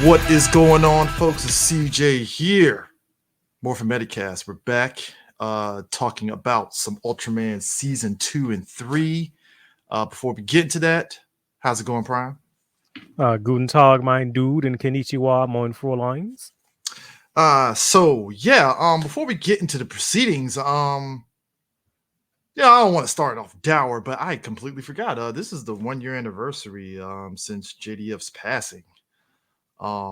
What is going on, folks? It's CJ here. Morphin Metacast. We're back talking about some Ultraman Season 2 and 3. Before we get into that, how's it going, Prime? Guten Tag, mein Dude, and Konnichiwa, mein Fräuleins. Before we get into the proceedings, I don't want to start off dour, but I completely forgot. This is the 1 year anniversary since JDF's passing. It's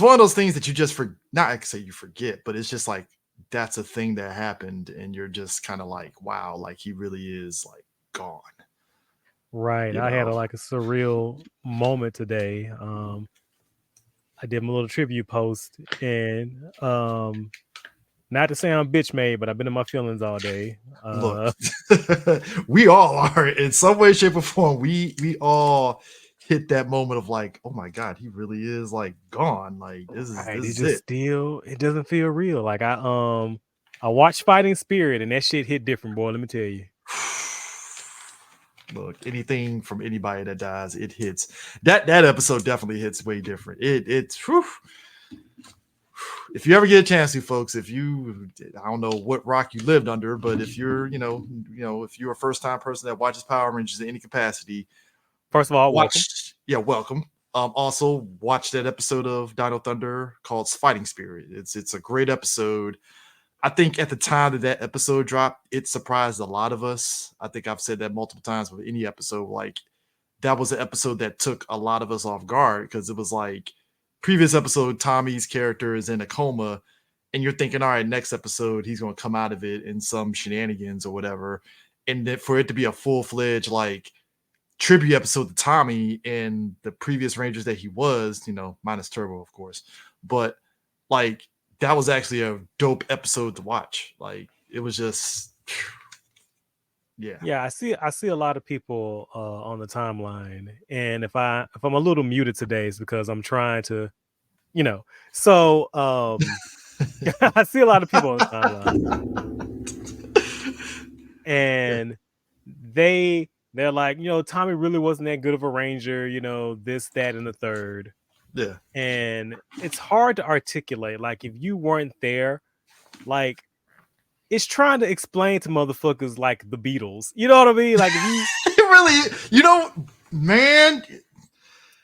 one of those things that you just not I can say you forget, but it's just like that's a thing that happened, and you're just kind of like, wow, like he really is like gone. Right. I had a surreal moment today. I did my little tribute post, and not to say I'm bitch made, but I've been in my feelings all day. Look, we all are in some way, shape, or form. We all hit that moment of like, oh my god, he really is like gone. Like this is it. Still, it doesn't feel real. Like I watched Fighting Spirit, and that shit hit different, boy. Let me tell you. Look, anything from anybody that dies, it hits. That episode definitely hits way different. It's whew. If you ever get a chance to, folks, I don't know what rock you lived under, but if you're, if you're a first time person that watches Power Rangers in any capacity, first of all, welcome. Yeah, welcome. Also watch that episode of Dino Thunder called Fighting Spirit. It's a great episode. I think at the time that episode dropped, it surprised a lot of us. I think I've said that multiple times with any episode. Like, that was an episode that took a lot of us off guard because it was like previous episode, Tommy's character is in a coma, and you're thinking, all right, next episode, he's going to come out of it in some shenanigans or whatever. And then for it to be a full-fledged, like, tribute episode to Tommy and the previous Rangers that he was, minus Turbo, of course. But, like, that was actually a dope episode to watch. Like, it was just, yeah. I see a lot of people on the timeline, and if I'm a little muted today, it's because I'm trying to, So I see a lot of people on the timeline, and they're like, Tommy really wasn't that good of a Ranger. This, that, and the third. Yeah. And it's hard to articulate. Like, if you weren't there, like, it's trying to explain to motherfuckers like the Beatles. You know what I mean? Like, if you really, man,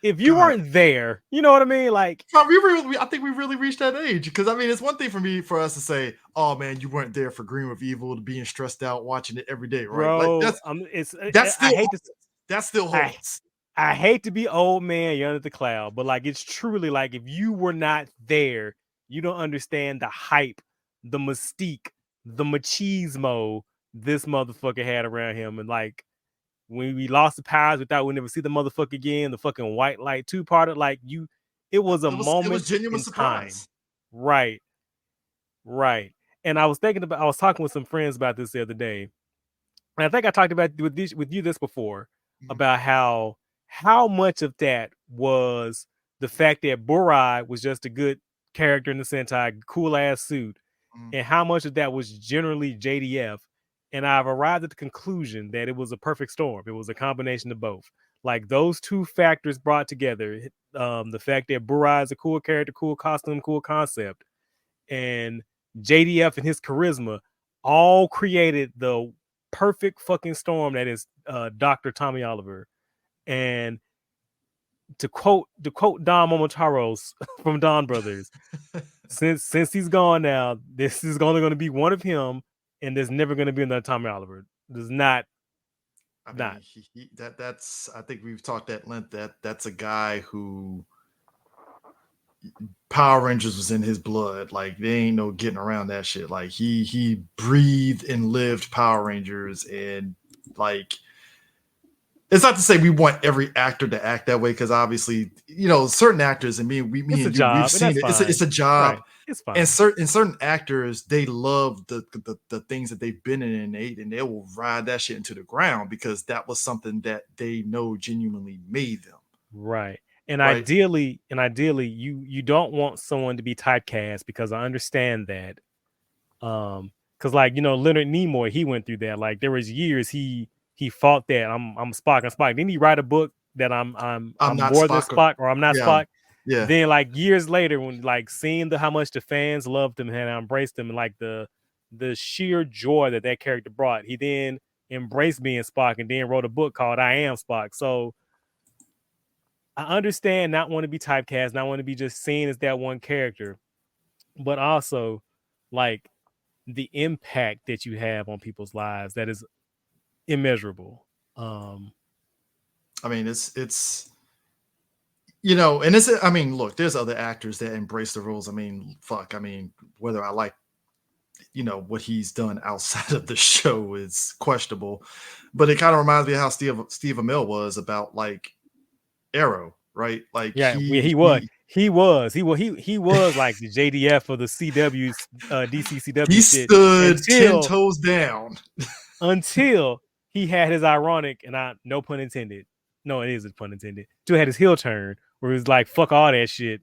if you weren't there, you know what I mean? Like, I think we really reached that age. Because I mean, it's one thing for us to say, "Oh man, you weren't there for Green with Evil," to being stressed out watching it every day, right? Bro, like that still holds. I hate to be old man yelling at the cloud, but like, it's truly like, if you were not there, you don't understand the hype, the mystique, the machismo this motherfucker had around him. And like, when we lost the powers, we thought we'd never see the motherfucker again. The fucking white light 2-parter, like, it was a moment. It was genuine surprise. Time. Right. And I was talking with some friends about this the other day. And I think I talked about with you this before, about how much of that was the fact that Burai was just a good character in the Sentai, cool ass suit, and how much of that was generally JDF. And I've arrived at the conclusion that it was a perfect storm. It was a combination of both. Like, those two factors brought together, the fact that Burai is a cool character, cool costume, cool concept, and JDF and his charisma, all created the perfect fucking storm that is Dr. Tommy Oliver. And to quote Don Momotaros from Don Brothers, since he's gone now, this is only going to be one of him, and there's never going to be another Tommy Oliver. There's not. I mean, that's. I think we've talked at length that's a guy who Power Rangers was in his blood. Like, there ain't no getting around that shit. Like, he breathed and lived Power Rangers, and like, it's not to say we want every actor to act that way, because obviously, certain actors, and we've seen it. It's a job. Right. It's fine. And certain actors, they love the things that they've been in, and they will ride that shit into the ground because that was something that they know genuinely made them. Right. And ideally, you don't want someone to be typecast, because I understand that. Because like, Leonard Nimoy, he went through that. Like, there was years he fought that I'm Spock. Then he write a book that I'm not more than Spock. Spock, or I'm not Yeah, Spock. yeah. Then like years later, when like seeing how much the fans loved him and embraced him, and like the sheer joy that character brought, he then embraced being Spock and then wrote a book called I Am Spock. So I understand not want to be typecast, not want to be just seen as that one character, but also like the impact that you have on people's lives that is immeasurable. I mean, it's and it's, I mean, look, there's other actors that embrace the roles. I mean, fuck, I mean, whether I like what he's done outside of the show is questionable, but it kind of reminds me of how Steve Amell was about like Arrow, right? Like Yeah, he was like the JDF for the CW's DC he CW shit stood 10 until toes down. he had his ironic, and no pun intended. No, it is a pun intended. To had his heel turn where he was like, fuck all that shit.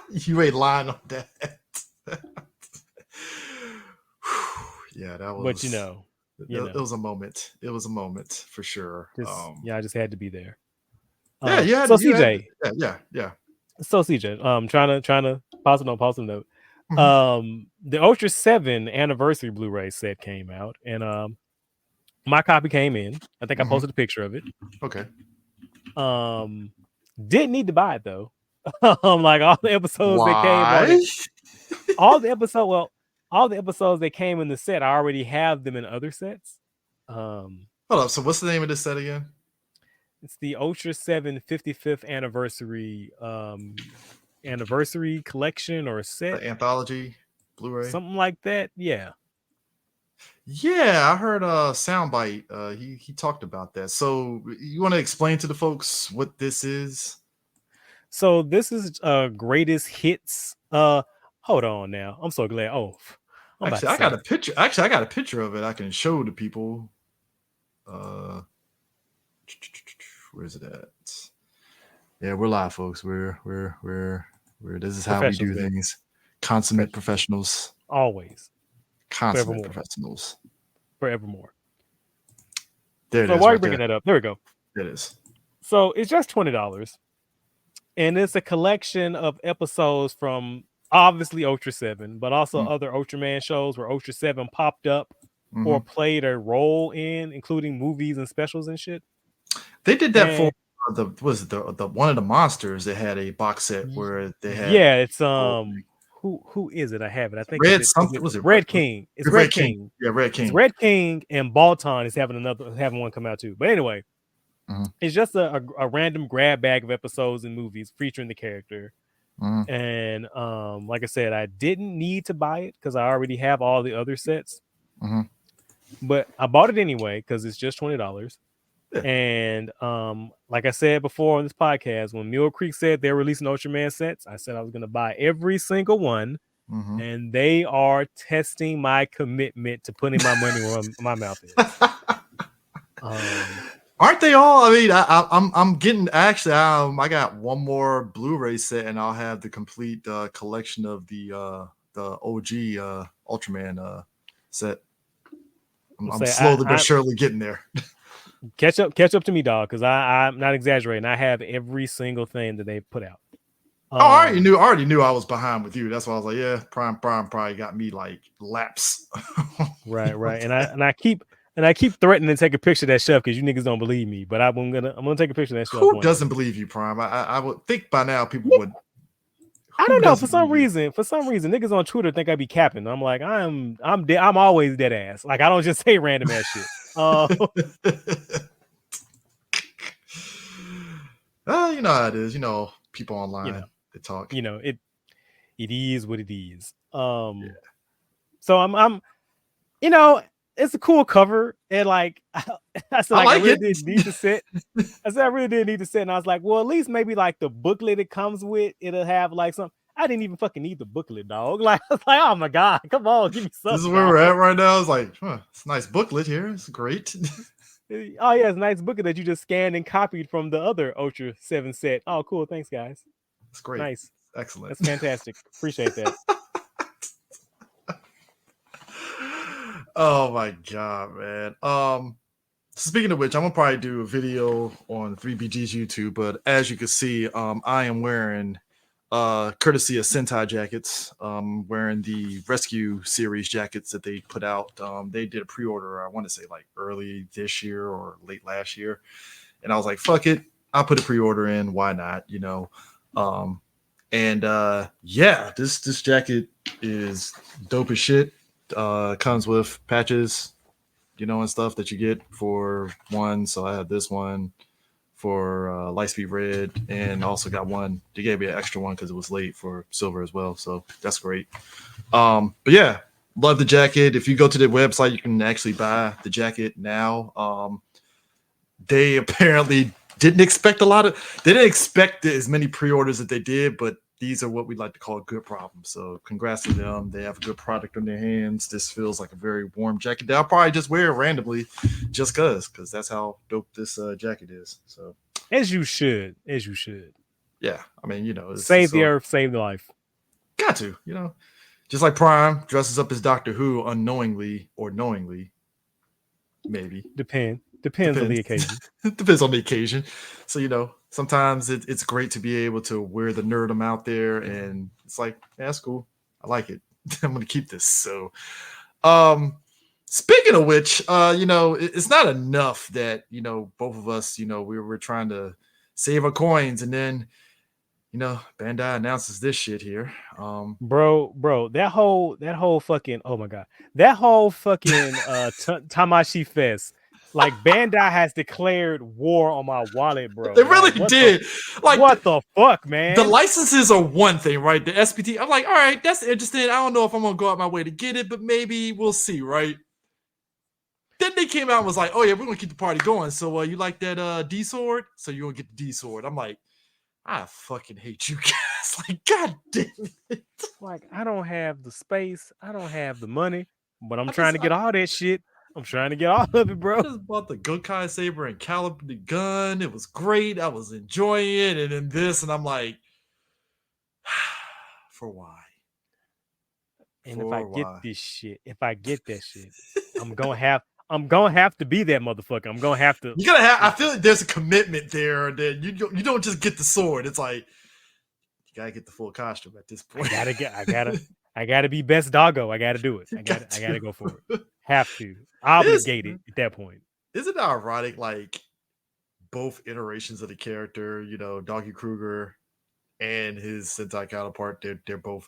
You ain't lying on that. Yeah, that was. But it was a moment. It was a moment for sure. I just had to be there. Yeah, yeah. So CJ, yeah. So CJ, trying to pause a note. Mm-hmm. The Ultra 7 anniversary Blu-ray set came out, and my copy came in. I think I posted a picture of it. Okay. Didn't need to buy it though. Like all the episodes that came on it, all the episodes that came in the set, I already have them in other sets. Hold up. So what's the name of this set again? It's the Ultra 7 55th anniversary collection or set. The anthology Blu-ray. Something like that. Yeah. Yeah, I heard a soundbite. He talked about that. So you want to explain to the folks what this is? So this is greatest hits. Hold on now. I'm so glad. Actually, I got a picture. Actually, I got a picture of it. I can show the people. Where's it at? Yeah, we're live, folks. We're this is how we do things. Consummate professionals. Always. Consummate professionals. Forevermore. There it is. So why are you bringing that up? There we go. It is. So it's just $20. And it's a collection of episodes from obviously Ultra 7, but also other Ultraman shows where Ultra 7 popped up or played a role in, including movies and specials and shit. They did that for the one of the monsters that had a box set where they had. Yeah, it's who is it? I have it. I think Red something. Was it Red King? It's Red King. Yeah, Red King. It's Red King, and Balton is having one come out too. But anyway, it's just a random grab bag of episodes and movies featuring the character. And like I said, I didn't need to buy it because I already have all the other sets. But I bought it anyway because it's just $20. Yeah. And like I said before on this podcast, when Mule Creek said they're releasing Ultraman sets, I said I was going to buy every single one. And they are testing my commitment to putting my money where my mouth is. Aren't they all? I mean, I'm getting actually. I got one more Blu-ray set, and I'll have the complete collection of the OG Ultraman set. I'm slowly but surely getting there. Catch up to me, dog, because I'm not exaggerating. I have every single thing that they put out. I already knew I was behind with you. That's why I was like, yeah, Prime probably got me like laps. Right. And I keep threatening to take a picture of that shelf because you niggas don't believe me. But I'm gonna take a picture of that shelf. Who doesn't believe you, Prime? I would think by now people would. I don't know. For some reason, niggas on Twitter think I be capping. I'm like, I'm always dead ass. Like I don't just say random ass shit. You know how it is. You know, people online they talk. You know, it is what it is. So I'm it's a cool cover, and like I said, I really didn't need to sit. I said I really didn't need to sit, and I was like, well, at least maybe like the booklet it comes with, it'll have like some. I didn't even fucking need the booklet, dog. Like I was like, oh my god, come on, give me something. This is where we're at right now. It's like, it's a nice booklet here. It's great. Oh yeah, it's a nice booklet that you just scanned and copied from the other Ultra 7 set. Oh, cool. Thanks, guys. It's great. Nice. Excellent. That's fantastic. Appreciate that. Oh my god, man. Speaking of which, I'm gonna probably do a video on 3BG's YouTube, but as you can see, I am wearing courtesy of Sentai jackets, wearing the Rescue series jackets that they put out. They did a pre-order, I want to say like early this year or late last year, and I was like, fuck it, I'll put a pre-order in, why not, you know. And yeah, this jacket is dope as shit. Comes with patches, you know, and stuff that you get for one. So I had this one for Lightspeed Red, and also got one. They gave me an extra one because it was late for silver as well. So that's great. But yeah, love the jacket. If you go to the website, you can actually buy the jacket now. They apparently didn't expect they didn't expect as many pre-orders that they did, but these are what we like to call good problems. So congrats to them. They have a good product on their hands. This feels like a very warm jacket. They'll probably just wear it randomly just because that's how dope this jacket is. So as you should. Yeah, I mean, you know, save the earth, save the life. Got to, you know, just like Prime dresses up as Doctor Who unknowingly or knowingly, maybe. Depends on the occasion. Depends on the occasion. So, you know, sometimes it's great to be able to wear the nerdum out there, and it's like, yeah, that's cool. I like it. I'm gonna keep this. So, speaking of which, you know, it's not enough that, you know, both of us, you know, we were trying to save our coins, and then, you know, Bandai announces this shit here. Bro, that whole fucking, oh my god, that whole fucking Tamashi Fest. Like, Bandai has declared war on my wallet, bro. They really did. What the fuck, man? The licenses are one thing, right? The SPT, I'm like, all right, that's interesting. I don't know if I'm gonna go out my way to get it, but maybe we'll see, right? Then they came out and was like, oh yeah, we're gonna keep the party going. So you like that D sword? So you're gonna get the D sword. I'm like, I fucking hate you guys. Like, god damn it. Like, I don't have the space, I don't have the money, but I'm trying to get all that shit. I'm trying to get all of it, bro. I just bought the Gokai Saber and Caliber the gun. It was great. I was enjoying it. And then this, and I'm like, for why? And if I get this shit, if I get that shit, I'm gonna have to be that motherfucker. I'm gonna have to. You gotta have. I feel like there's a commitment there. That you don't just get the sword. It's like you gotta get the full costume at this point. I gotta be best doggo. I gotta do it. I gotta go for it. Have to obligated at that point. Isn't it ironic? Like both iterations of the character, you know, Doggy Kruger and his Sentai counterpart, they're both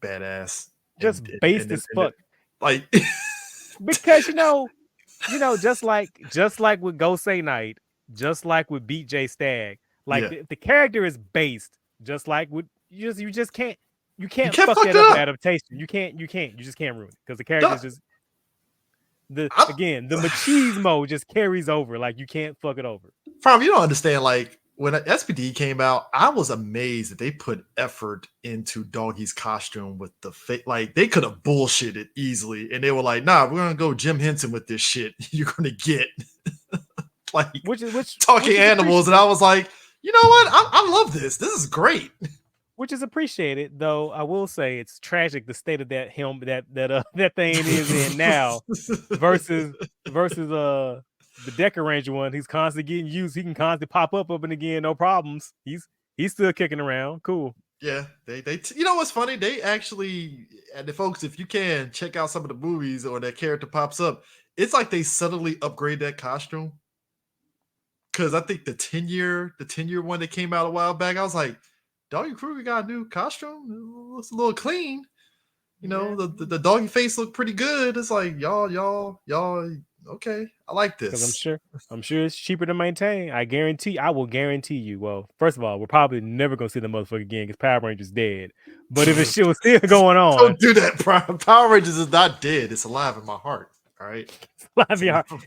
badass. Just based as fuck. Like because you know, just like with Gosei Knight, just like with Beat J Stag, like the character is based just like with you just can't fuck that up adaptation. You just can't ruin it because the character is just the machismo just carries over. Like, you can't fuck it over. From you don't understand. Like, when SPD came out, I was amazed that they put effort into Doggy's costume with the face. Like, they could have bullshitted easily, and they were like, "Nah, we're gonna go Jim Henson with this shit. You're gonna get like which talking animals." And I was like, you know what? I love this. This is great. Which is appreciated, though. I will say it's tragic the state of that that thing is in now versus the Deck Ranger one. He's constantly getting used. He can constantly pop up and again, no problems. He's still kicking around. Cool. Yeah, they you know what's funny? They actually, and the folks, if you can check out some of the movies or that character pops up, it's like they subtly upgrade that costume. Because I think the 10-year one that came out a while back, I was like, Doggy Kruger got a new costume. It looks a little clean. You know, the doggy face looked pretty good. It's like y'all, okay. I like this. Because I'm sure it's cheaper to maintain. I will guarantee you. Well, first of all, we're probably never gonna see the motherfucker again because Power Rangers dead. But if it's still going on, don't do that. Power Rangers is not dead. It's alive in my heart. All right,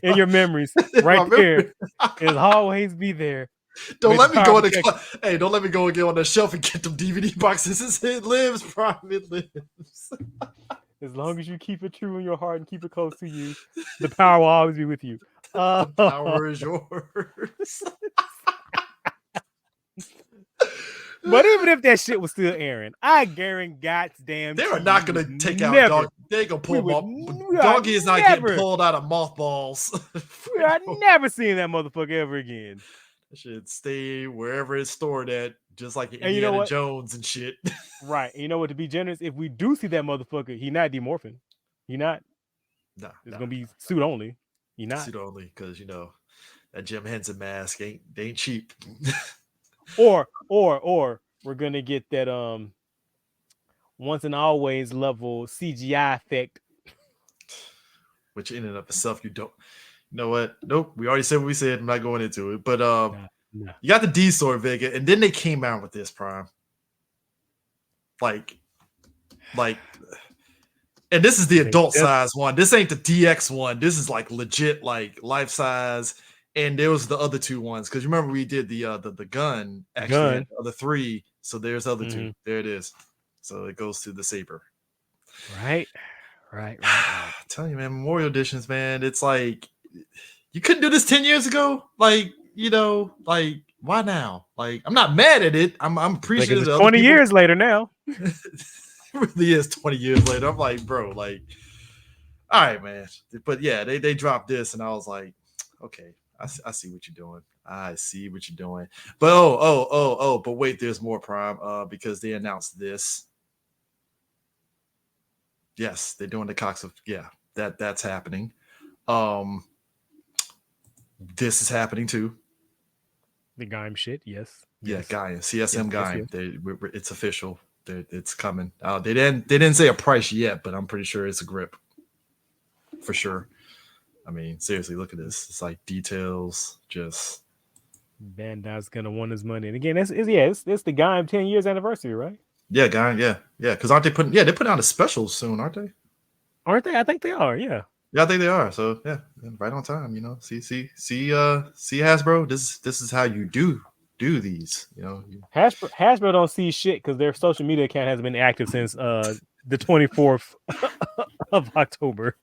in your memories, right there. It'll always be there. Don't let me go don't let me go and get on the shelf and get them DVD boxes. It lives, Prime. It lives. As long as you keep it true in your heart and keep it close to you, the power will always be with you. The power is yours. But even if that shit was still airing, I guarantee goddamn they are not going to take out They ain't gonna We pull would moth. Doggy is not getting pulled out of mothballs. We are never seeing that motherfucker ever again. It should stay wherever it's stored at, just like And you know Indiana what? Jones and shit. Right. And you know what? To be generous, if we do see that motherfucker, he not demorphing. He not. Nah, It's gonna be suit only. He not. Suit only, because that Jim Henson mask ain't cheap. or we're gonna get that once and always level CGI effect. Which in and of itself, you don't. You know what? Nope. We already said what we said. I'm not going into it. But Nah. you got the D sword, Vega, and then they came out with this Prime. Like, and this is the adult size one. This ain't the DX one. This is like legit, like life size. And there was the other two ones, because you remember we did the gun actually had the other three. So there's other two. There it is. So it goes to the saber. Right. I'm telling you, man, Memorial Editions, man. It's like you couldn't do this 10 years ago. Like, like why now? Like, I'm not mad at it. I'm appreciative. Like, 20 years later now. It really is 20 years later. I'm like, bro, like, all right, man. But yeah, they dropped this, and I was like, okay, I see what you're doing. I see what you're doing. But but wait, there's more, Prime. Because they announced this. Yes, they're doing the Cox of that's happening. This is happening too. The Gaim shit, yes. Yeah, Gaim, CSM Gaim. It's official. It's coming. They didn't say a price yet, but I'm pretty sure it's a grip for sure. I mean, seriously, look at this. It's like details. Just Bandai's gonna want his money, and again, it's the Gaim 10 years anniversary, right? Yeah, Gaim. Yeah. Because aren't they putting? Yeah, they're putting out a special soon, aren't they? Aren't they? I think they are. Yeah. Yeah, I think they are. So yeah, right on time. See, Hasbro. This is how you do these. Hasbro don't see shit because their social media account has been active since the 24th of October.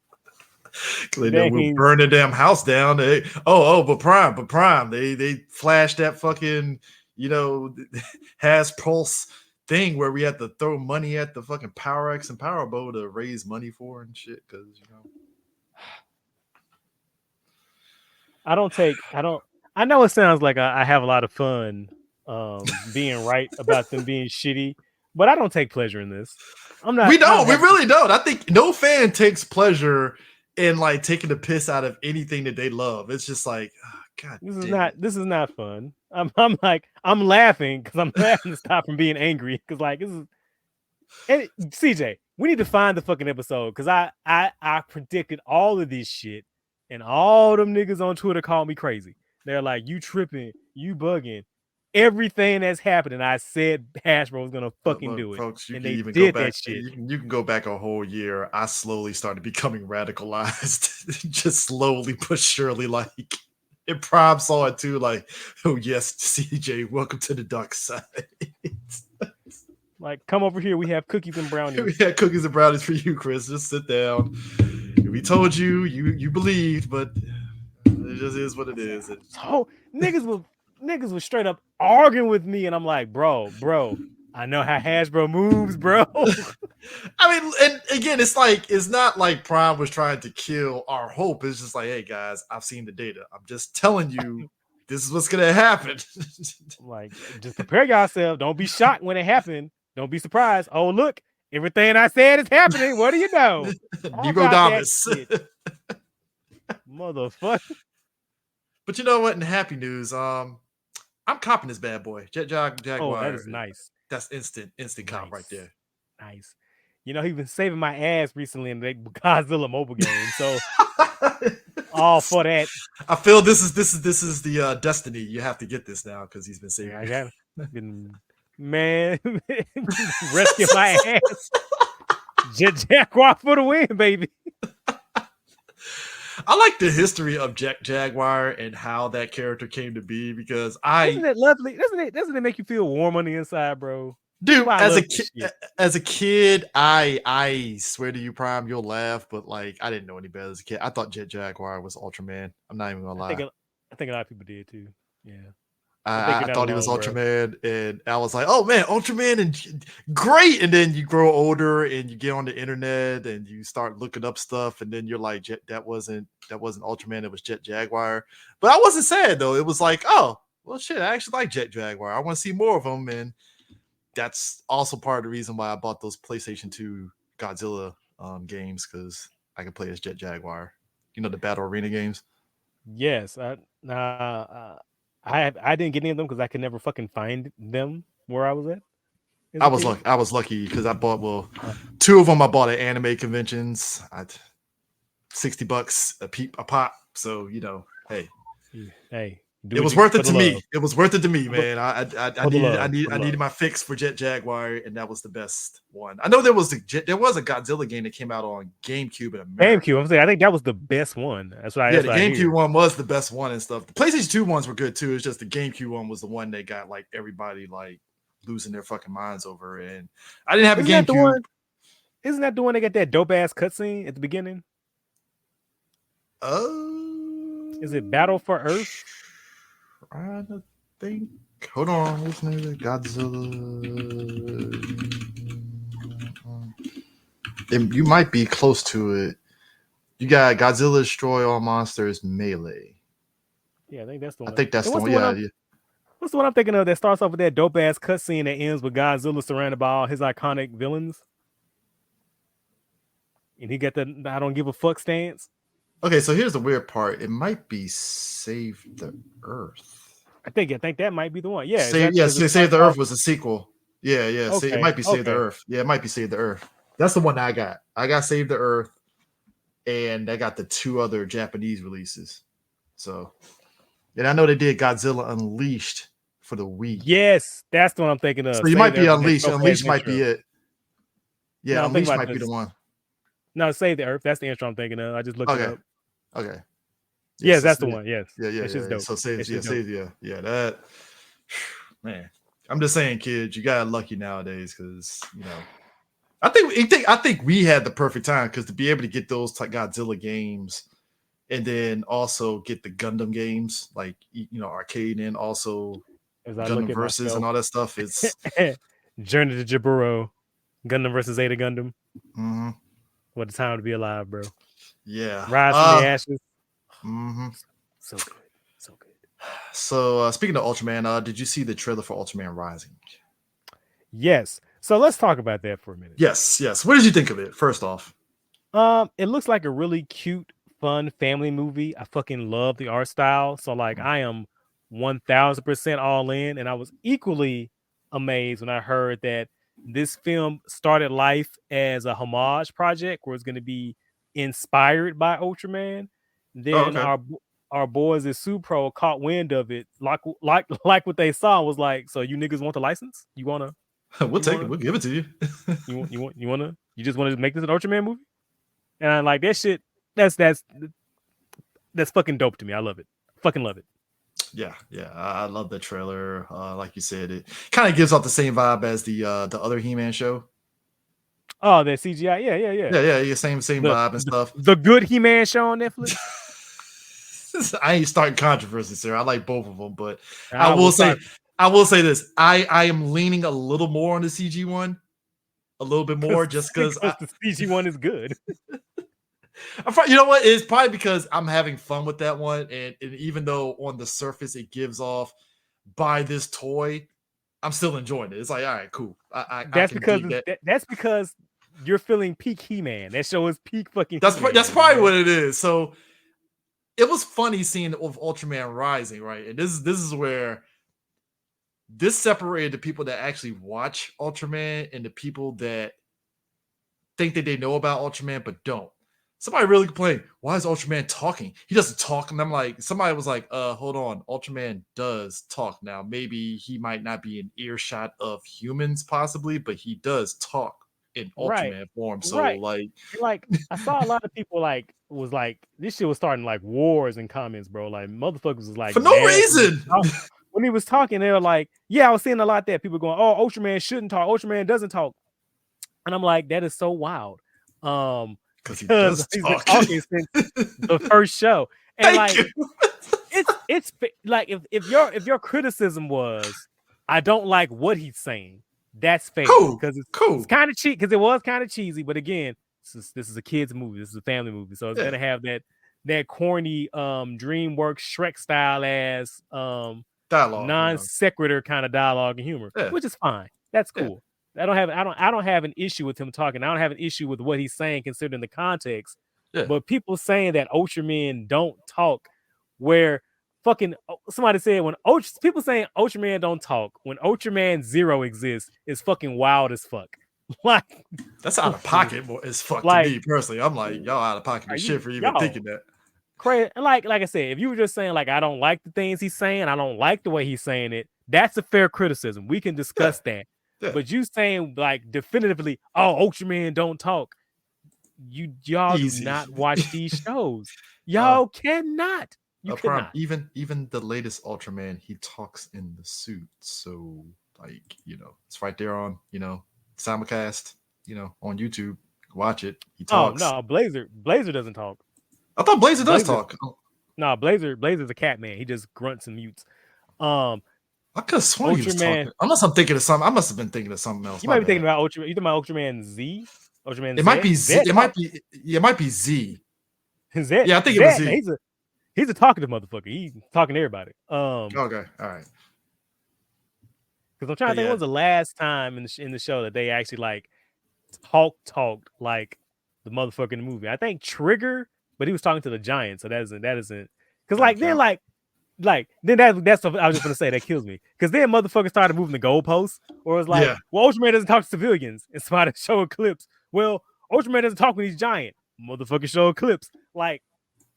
They know we'll burn the damn house down. But Prime. They flashed that fucking Has Pulse thing where we had to throw money at the fucking Power X and Power Bow to raise money for and shit, because I know it sounds like I have a lot of fun being right about them being shitty, but I don't take pleasure in this. We really don't. I think no fan takes pleasure in like taking the piss out of anything that they love. It's just like, oh, God, this is not fun. I'm laughing because I'm laughing to stop from being angry, because like this is. And CJ, we need to find the fucking episode, because I predicted all of this shit, and all them niggas on Twitter called me crazy. They're like, you tripping, you bugging. Everything that's happening, I said Hasbro was gonna fucking do it. Folks, you and can they even did go back. That shit. You can go back a whole year. I slowly started becoming radicalized, just slowly but surely. Like, and Prime saw it too. Like, oh yes, CJ, welcome to the dark side. Like, come over here. We have cookies and brownies. We had cookies and brownies for you, Chris. Just sit down. We told you, you believed, but it just is what it is. So niggas was straight up arguing with me, and I'm like, bro, I know how Hasbro moves, bro. I mean, and again, it's not like Prime was trying to kill our hope. It's just like, hey guys, I've seen the data. I'm just telling you, this is what's gonna happen. Like, just prepare yourself. Don't be shocked when it happens. Don't be surprised. Oh, look, everything I said is happening. What do you know? Neurodamus. Motherfucker. But you know what? In happy news, I'm copping this bad boy. Jaguar. Oh, that is nice. That's instant cop right there. Nice. He's been saving my ass recently in the Godzilla mobile game. So all for that. I feel this is the destiny. You have to get this now because he's been saving. I got been man rescue my ass. Jaguar for the win, baby. I like the history of Jaguar and how that character came to be, because isn't it lovely? Doesn't it make you feel warm on the inside, bro? Dude, as a kid, I swear to you, Prime, you'll laugh, but like I didn't know any better as a kid. I thought Jaguar was Ultraman. I'm not even gonna lie. I think a lot of people did too. Yeah. I thought he was Ultraman, and I was like, "Oh man, Ultraman and great!" And then you grow older and you get on the internet and you start looking up stuff, and then you're like, "That wasn't Ultraman. It was Jet Jaguar." But I wasn't sad though. It was like, "Oh well, shit. I actually like Jet Jaguar. I want to see more of them." And that's also part of the reason why I bought those PlayStation 2 Godzilla games, because I can play as Jet Jaguar. You know, the battle arena games. Yes, I didn't get any of them because I could never fucking find them where I was at. I was lucky because I bought two of them. I bought at anime conventions. $60 a pop. So hey, it was worth it to me. It was worth it to me, man. I needed my fix for Jet Jaguar, and that was the best one. I know there was a Godzilla game that came out on GameCube in America. GameCube, I'm saying I think that was the best one. That's right. Yeah, the GameCube one was the best one and stuff. The PlayStation 2 ones were good too. It's just the GameCube one was the one that got like everybody like losing their fucking minds over. And I didn't have a GameCube. Isn't that the one that got that dope ass cutscene at the beginning? Is it Battle for Earth? Trying to think. Hold on, what's the name of it? Godzilla. You might be close to it. You got Godzilla Destroy All Monsters Melee. Yeah, I think that's the one. I think that's the one. Yeah. What's the one I'm thinking of that starts off with that dope ass cutscene that ends with Godzilla surrounded by all his iconic villains? And he got the I don't give a fuck stance. Okay, so here's the weird part. It might be Save the Earth. I think that might be the one. Yeah. Save the Earth was a sequel. Yeah. Okay. It might be Save the Earth. Yeah, it might be Save the Earth. That's the one I got. I got Save the Earth, and I got the two other Japanese releases. So, and I know they did Godzilla Unleashed for the Wii. Yes, that's the one I'm thinking of. So you might be Unleashed. Unleashed might be it. Yeah, no, Unleashed might be the one. No, Save the Earth. That's the intro I'm thinking of. I just looked it up. Okay. Yes, that's the one. Yes. Yeah. Dope. So save. That. Man, I'm just saying, kids, you got lucky nowadays because I think we had the perfect time because to be able to get those Godzilla games and then also get the Gundam games like arcade and also Gundam Versus and all that stuff. It's Journey to Jaburo, Gundam versus Zeta Gundam. Mm-hmm. What a time to be alive, bro. Yeah. Rise from the ashes. Mm-hmm. So good. So speaking of Ultraman, did you see the trailer for Ultraman Rising? Yes. So let's talk about that for a minute. Yes. What did you think of it? First off, it looks like a really cute, fun family movie. I fucking love the art style. So like, I am 1000% all in, and I was equally amazed when I heard that this film started life as a homage project where it's going to be inspired by Ultraman. Then our boys at Supro caught wind of it, like what they saw was like, so you niggas want the license? You wanna? We'll take it. We'll give it to you. You just want to make this an Ultraman movie? And I'm like, that shit. That's fucking dope to me. I love it. Fucking love it. Yeah. I love the trailer. Like you said, it kind of gives off the same vibe as the other He-Man show. Oh, that CGI. Yeah. Same vibe and stuff. The good He-Man show on Netflix. I ain't starting controversy, sir. I like both of them, but I will say this. I am leaning a little more on the CG one, a little bit more, just because the CG one is good. You know what? It's probably because I'm having fun with that one, and even though on the surface it gives off buy this toy, I'm still enjoying it. It's like, all right, cool. That's because you're feeling peak He-Man. That show is peak fucking. That's probably what it is. So it was funny seeing it with Ultraman Rising, right? And this is where this separated the people that actually watch Ultraman and the people that think that they know about Ultraman but don't. Somebody really complained, why is Ultraman talking? He doesn't talk. And I'm like, somebody was like, hold on. Ultraman does talk now. Maybe he might not be in earshot of humans possibly, but he does talk in Ultraman form. So like I saw a lot of people was like, this shit was starting like wars in comments, bro. Like motherfuckers was like, for no reason. When he was talking, they were like, yeah, I was seeing a lot that people going, oh, Ultraman shouldn't talk. Ultraman doesn't talk. And I'm like, that is so wild. Because he's been talking since the first show. And it's like if your criticism was, I don't like what he's saying, that's fair Cool, because it's cool. kind of cheap because it was kind of cheesy. But again, this is a kids movie, this is a family movie, so it's Yeah, gonna have that corny DreamWorks Shrek style as dialogue. non sequitur kind of dialogue and humor, Yeah, which is fine. That's yeah, cool. I don't have an issue with him talking. I don't have an issue with what he's saying considering the context. yeah. But people saying that Ultramen don't talk, where fucking somebody said when people saying Ultraman don't talk when Ultraman Zero exists is fucking wild as fuck. Like That's out of pocket as fuck to like me personally. I'm like, y'all out of pocket are as you shit for even y'all thinking that. crazy? Like I said, if you were just saying like I don't like the things he's saying, I don't like the way he's saying it, that's a fair criticism. We can Yeah, discuss that. yeah. But you saying like definitively, oh, Ultraman don't talk. Y'all do Easy. not watch these shows. uh, Y'all cannot. You Prime, cannot. even the latest Ultraman, he talks in the suit. So like, it's right there on, simulcast, on YouTube. Watch it. He Oh talks. no, Blazer doesn't talk. I thought Blazer does Blazer, talk. no, Blazer's a cat man. He just grunts and mutes. I could have sworn he was Ultraman. talking. Unless I'm thinking of something. I must have been thinking of something else. You My might be thinking bad. about Ultraman. You talking about Ultraman Z? Ultraman It Z? might be Z. Zed It talk. might be. Yeah, it might be Z. Zed. Yeah, I think it was Zed. Z. He's a talkative motherfucker. He's talking to everybody. Okay. All right. Because I'm trying to But think, when yeah, was the last time in the show that they actually like talked like the motherfucker in the movie? I think Trigger, but he was talking to the Giant, so that isn't because that don't like then count. then that's what I was just gonna say. That kills me because then motherfuckers started moving the goalposts, or it's like, Yeah. well, Ultraman doesn't talk to civilians, and somebody show a clips. Well, Ultraman doesn't talk when he's giant. Motherfucker show a clips. Like,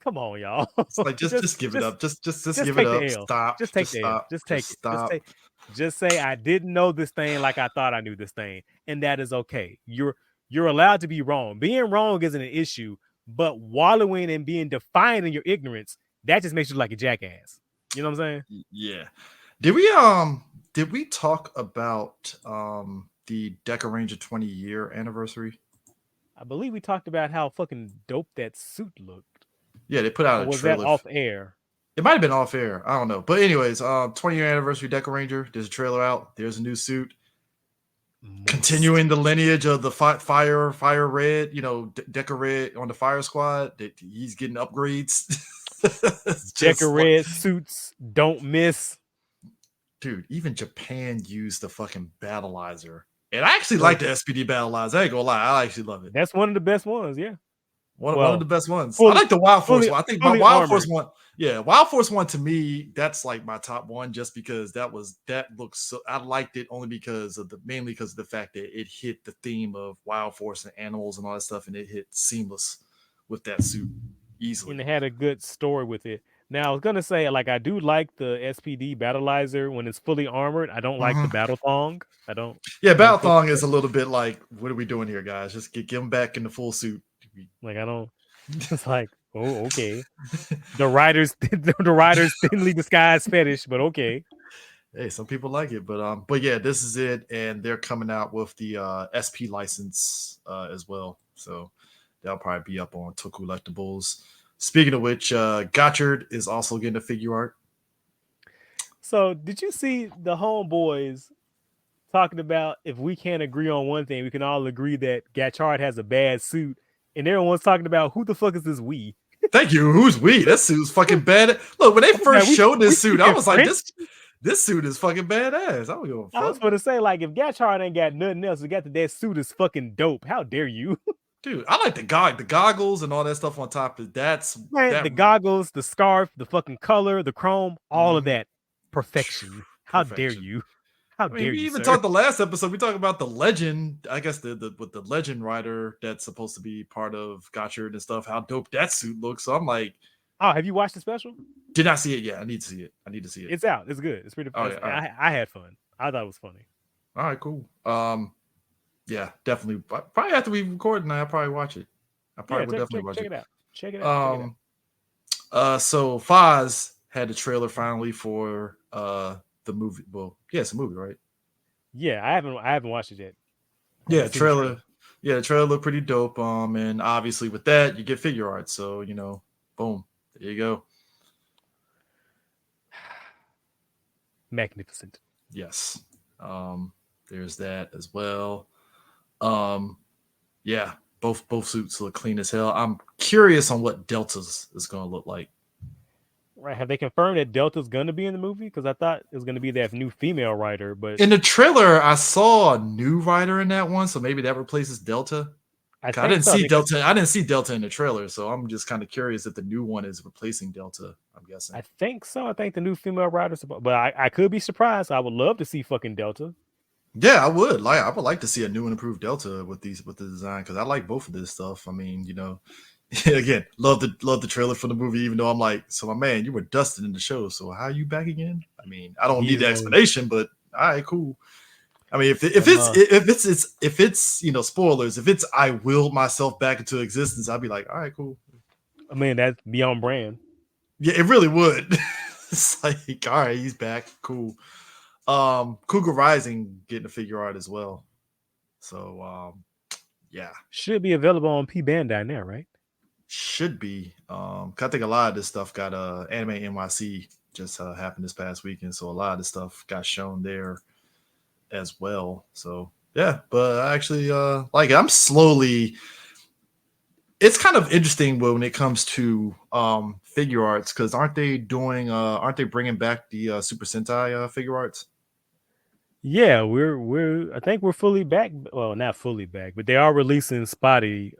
come on, y'all. It's like just give it up. Just just give it take the up. L. Stop. Just take Just the L. stop. Just take Just it. stop. Just say I didn't know this thing like I thought I knew this thing, and that is okay. You're allowed to be wrong. Being wrong isn't an issue, but wallowing and being defiant in your ignorance, that just makes you like a jackass. You know what I'm saying? Yeah. Did we talk about the Deca Ranger 20-year anniversary? I believe we talked about how fucking dope that suit looked. Yeah, they put out Or a was that trailer. off air? It might have been off air. I don't know. But anyways, 20-year anniversary Deca Ranger. There's a trailer out. There's a new suit. Continuing the lineage of the Fire Red, Deca Red on the Fire Squad. He's getting upgrades. Deca Red suits don't miss. Dude, even Japan used the fucking battleizer. And I actually like the SPD battleizer. I ain't gonna lie. I actually love it. That's one of the best ones, yeah. One of the best ones. Fully, I like the Wild Force one. I think my Wild armored. Force one, Wild Force one to me, that's like my top one, just because that looks so. I liked it only mainly because of the fact that it hit the theme of Wild Force and animals and all that stuff, and it hit seamless with that suit easily. And it had a good story with it. Now I was gonna say, like, I do like the SPD battleizer when it's fully armored. I don't like the battle thong. I don't. Yeah, battle thong is a little bit like, what are we doing here, guys? Just get them back in the full suit. Like, I don't. It's like, oh, okay. The riders thinly disguised fetish, but okay. Hey, some people like it, but yeah, this is it, and they're coming out with the SP license as well, so that'll probably be up on Toku Collectibles. Speaking of which, Gotchard is also getting a figure art. So, did you see the homeboys talking about if we can't agree on one thing, we can all agree that Gotchard has a bad suit, and everyone's talking about who the fuck is this we? Thank you. Who's we? That suit's fucking bad. Look, when they first showed this suit, I was like, this suit is fucking badass. I don't give a fuck. I was going to say, like, if Gotchard ain't got nothing else, we got that suit is fucking dope. How dare you? Dude, I like the goggles and all that stuff on top of the goggles, the scarf, the fucking color, the chrome, all of that. Perfection. How dare you? How dare you? We even talked the last episode. We talked about the legend. I guess with the legend rider that's supposed to be part of Gotchard and stuff. How dope that suit looks. So I'm like, oh, have you watched the special? Did not see it yet. I need to see it. It's out. It's good. It's pretty. Oh, yeah, I had fun. I thought it was funny. All right, cool. Yeah, definitely. Probably after we record, and I'll probably watch it. I probably would definitely watch it. Check it out. So Foz had a trailer finally for the movie. Well, yeah, it's a movie, right? Yeah, I haven't watched it yet. Yeah, trailer. Yeah, the trailer looked pretty dope. And obviously with that, you get figure art. So boom, there you go. magnificent. Yes. There's that as well. Um, yeah, both suits look clean as hell. I'm curious on what Delta's is going to look like. Right? Have they confirmed that Delta's gonna be in the movie? Because I thought it was gonna be that new female writer, but In the trailer, I saw a new writer in that one, so maybe that replaces Delta. I 'Cause I think didn't so. see Delta. I didn't see Delta in the trailer, so I'm just kind of curious if the new one is replacing Delta. I'm guessing. I think so. I think the new female writer's about, but I could be surprised. I would love to see fucking Delta. Yeah, I would like. I would like to see a new and improved Delta with the design because I like both of this stuff. I mean, again, love the trailer for the movie. Even though I'm like, so my man, you were dusted in the show, so how are you back again? I mean, I don't need He's the explanation, but all right, cool. I mean, if uh, it's spoilers, if it's I willed myself back into existence, I'd be like, all right, cool. I mean, that's beyond brand. Yeah, it really would. It's like, all right, he's back, cool. Cougar Rising getting a figure art as well. So yeah, Should be available on P Bandai now, right? should be. 'Cause I think a lot of this stuff got Anime NYC just happened this past weekend, so a lot of this stuff got shown there as well. So yeah, but I actually like it. I'm slowly. It's kind of interesting when it comes to figure arts because aren't they bringing back the Super Sentai figure arts? Yeah, we're I think we're fully back. Well, not fully back, but they are releasing Spotty.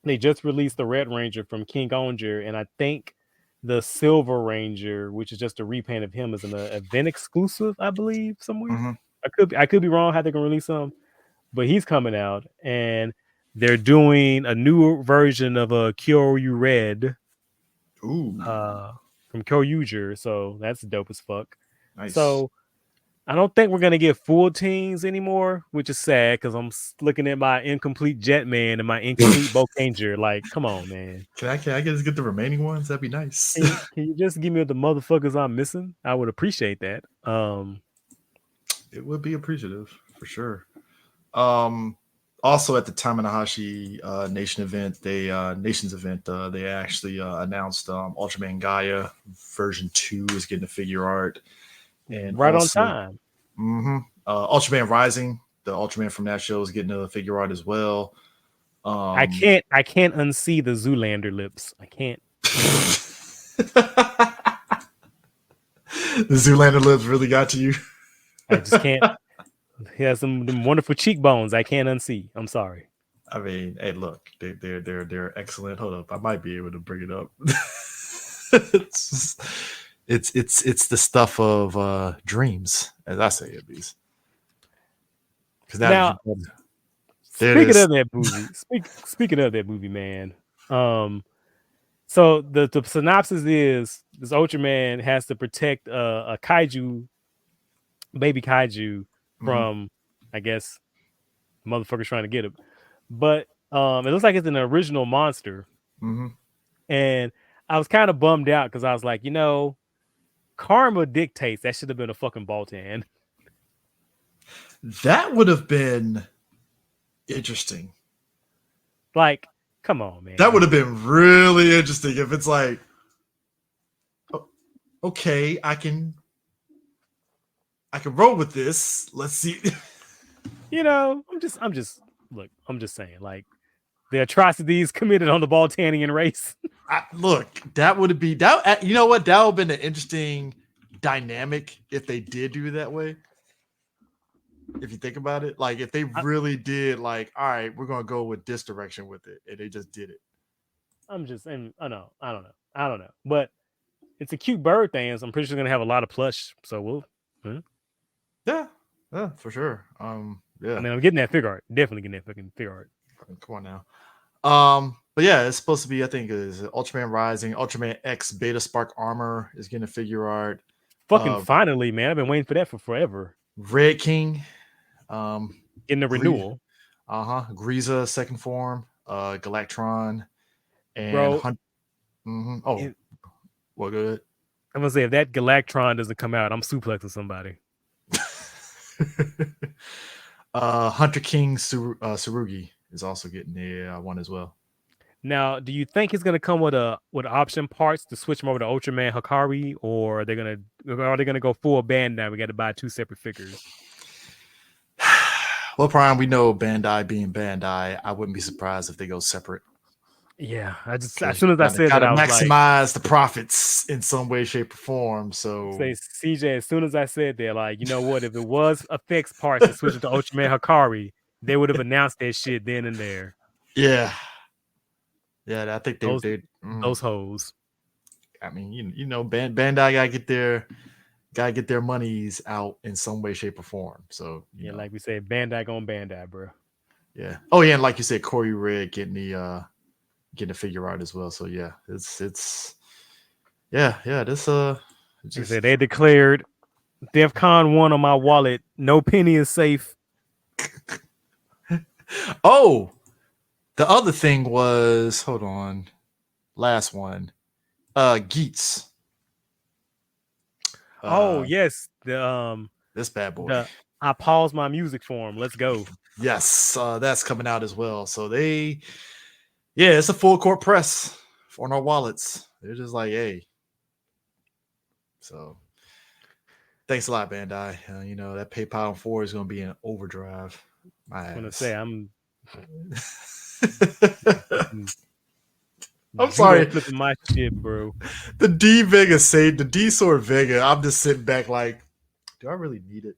They just released the Red Ranger from King Onger, and I think the Silver Ranger, which is just a repaint of him, is an event exclusive, I believe, somewhere. Mm-hmm. I could be wrong how they're gonna release him, but he's coming out, and they're doing a new version of a Kyoryu Red Ooh, from Kyoryuger, so that's dope as fuck. nice. So I don't think we're gonna get full teams anymore, which is sad because I'm looking at my incomplete Jetman and my incomplete Bokanger. Like, come on, man. Can I just get the remaining ones? That'd be nice. Can you just give me the motherfuckers I'm missing? I would appreciate that. It would be appreciative for sure. Um, Also at the Tamanahashi Nation event, Nations event, they actually announced Ultraman Gaia version 2 is getting a figure art, and right on also time. Ultraman Rising, the Ultraman from that show, is getting a figure art as well. I can't unsee the Zoolander lips. I can't. The Zoolander lips really got to you. I just can't. He has them wonderful cheekbones. I can't unsee. I'm sorry. I mean, hey, look, they're excellent. Hold up, I might be able to bring it up. it's, it's the stuff of dreams, as I say at least. Because Now, there it speaking is. of that movie, speaking of that movie, man. So the synopsis is this Ultraman has to protect a kaiju, baby kaiju, Mm-hmm. from, I guess, motherfuckers trying to get him. But it looks like it's an original monster, Mm-hmm. and I was kind of bummed out because I was like, karma dictates that should have been a fucking Baltan. That would have been interesting. Like, come on, man. That would have been really interesting if it's like, okay, I can roll with this. Let's see. I'm just saying, like, the atrocities committed on the Baltanian race. Look, that would be that. You know what? That would have been an interesting dynamic if they did do it that way. If you think about it, like if they really did, like, all right, we're gonna go with this direction with it, and they just did it. I don't know, but it's a cute bird thing, so I'm pretty sure it's gonna have a lot of plush. So we'll. Yeah, for sure. Yeah. I mean, I'm getting that figure art. Definitely getting that fucking figure art. Come on now. But yeah, it's supposed to be. I think is Ultraman Rising, Ultraman X Beta Spark Armor is getting a figure art. Fucking finally, man! I've been waiting for that for forever. Red King, in the renewal. Grieza second form, Galactron, and bro. Well, good. I'm gonna say if that Galactron doesn't come out, I'm suplexing somebody. Hunter King Tsurugi is also getting the one as well. Now, do you think it's gonna come with option parts to switch them over to Ultraman Hikari, or are they gonna go full Bandai? We got to buy 2 separate figures. Well, Prime, we know Bandai being Bandai. I wouldn't be surprised if they go separate. Yeah, as Because soon as I said that, gotta I was like, maximize the profits in some way, shape, or form. So say CJ. As soon as I said that, like, you know what? If it was effects parts to switch it to Ultraman Hikari, they would have announced that shit then and there. yeah, I think Those they. those hoes. I mean, you know, Bandai gotta get their monies out in some way, shape, or form. So Yeah, know, like we said, Bandai on Bandai, bro. yeah. Oh yeah, and like you said, Corey Red getting the figure out as well. So yeah, it's yeah. This Like I just said, they declared DEFCON 1 on my wallet. No penny is safe. oh, the other thing was hold on, last one, Geats. Oh yes, the This bad boy. the I paused my music for him. Let's go. Yes, that's coming out as well. So yeah, it's a full court press on our wallets. They're just like, hey. So thanks a lot, Bandai. You know, that PayPal 4 is going to be in overdrive. My I'm gonna ass. say I'm I'm judo sorry. flipping my shit, bro. The D Vega say the D Sword Vega. I'm just sitting back like, do I really need it?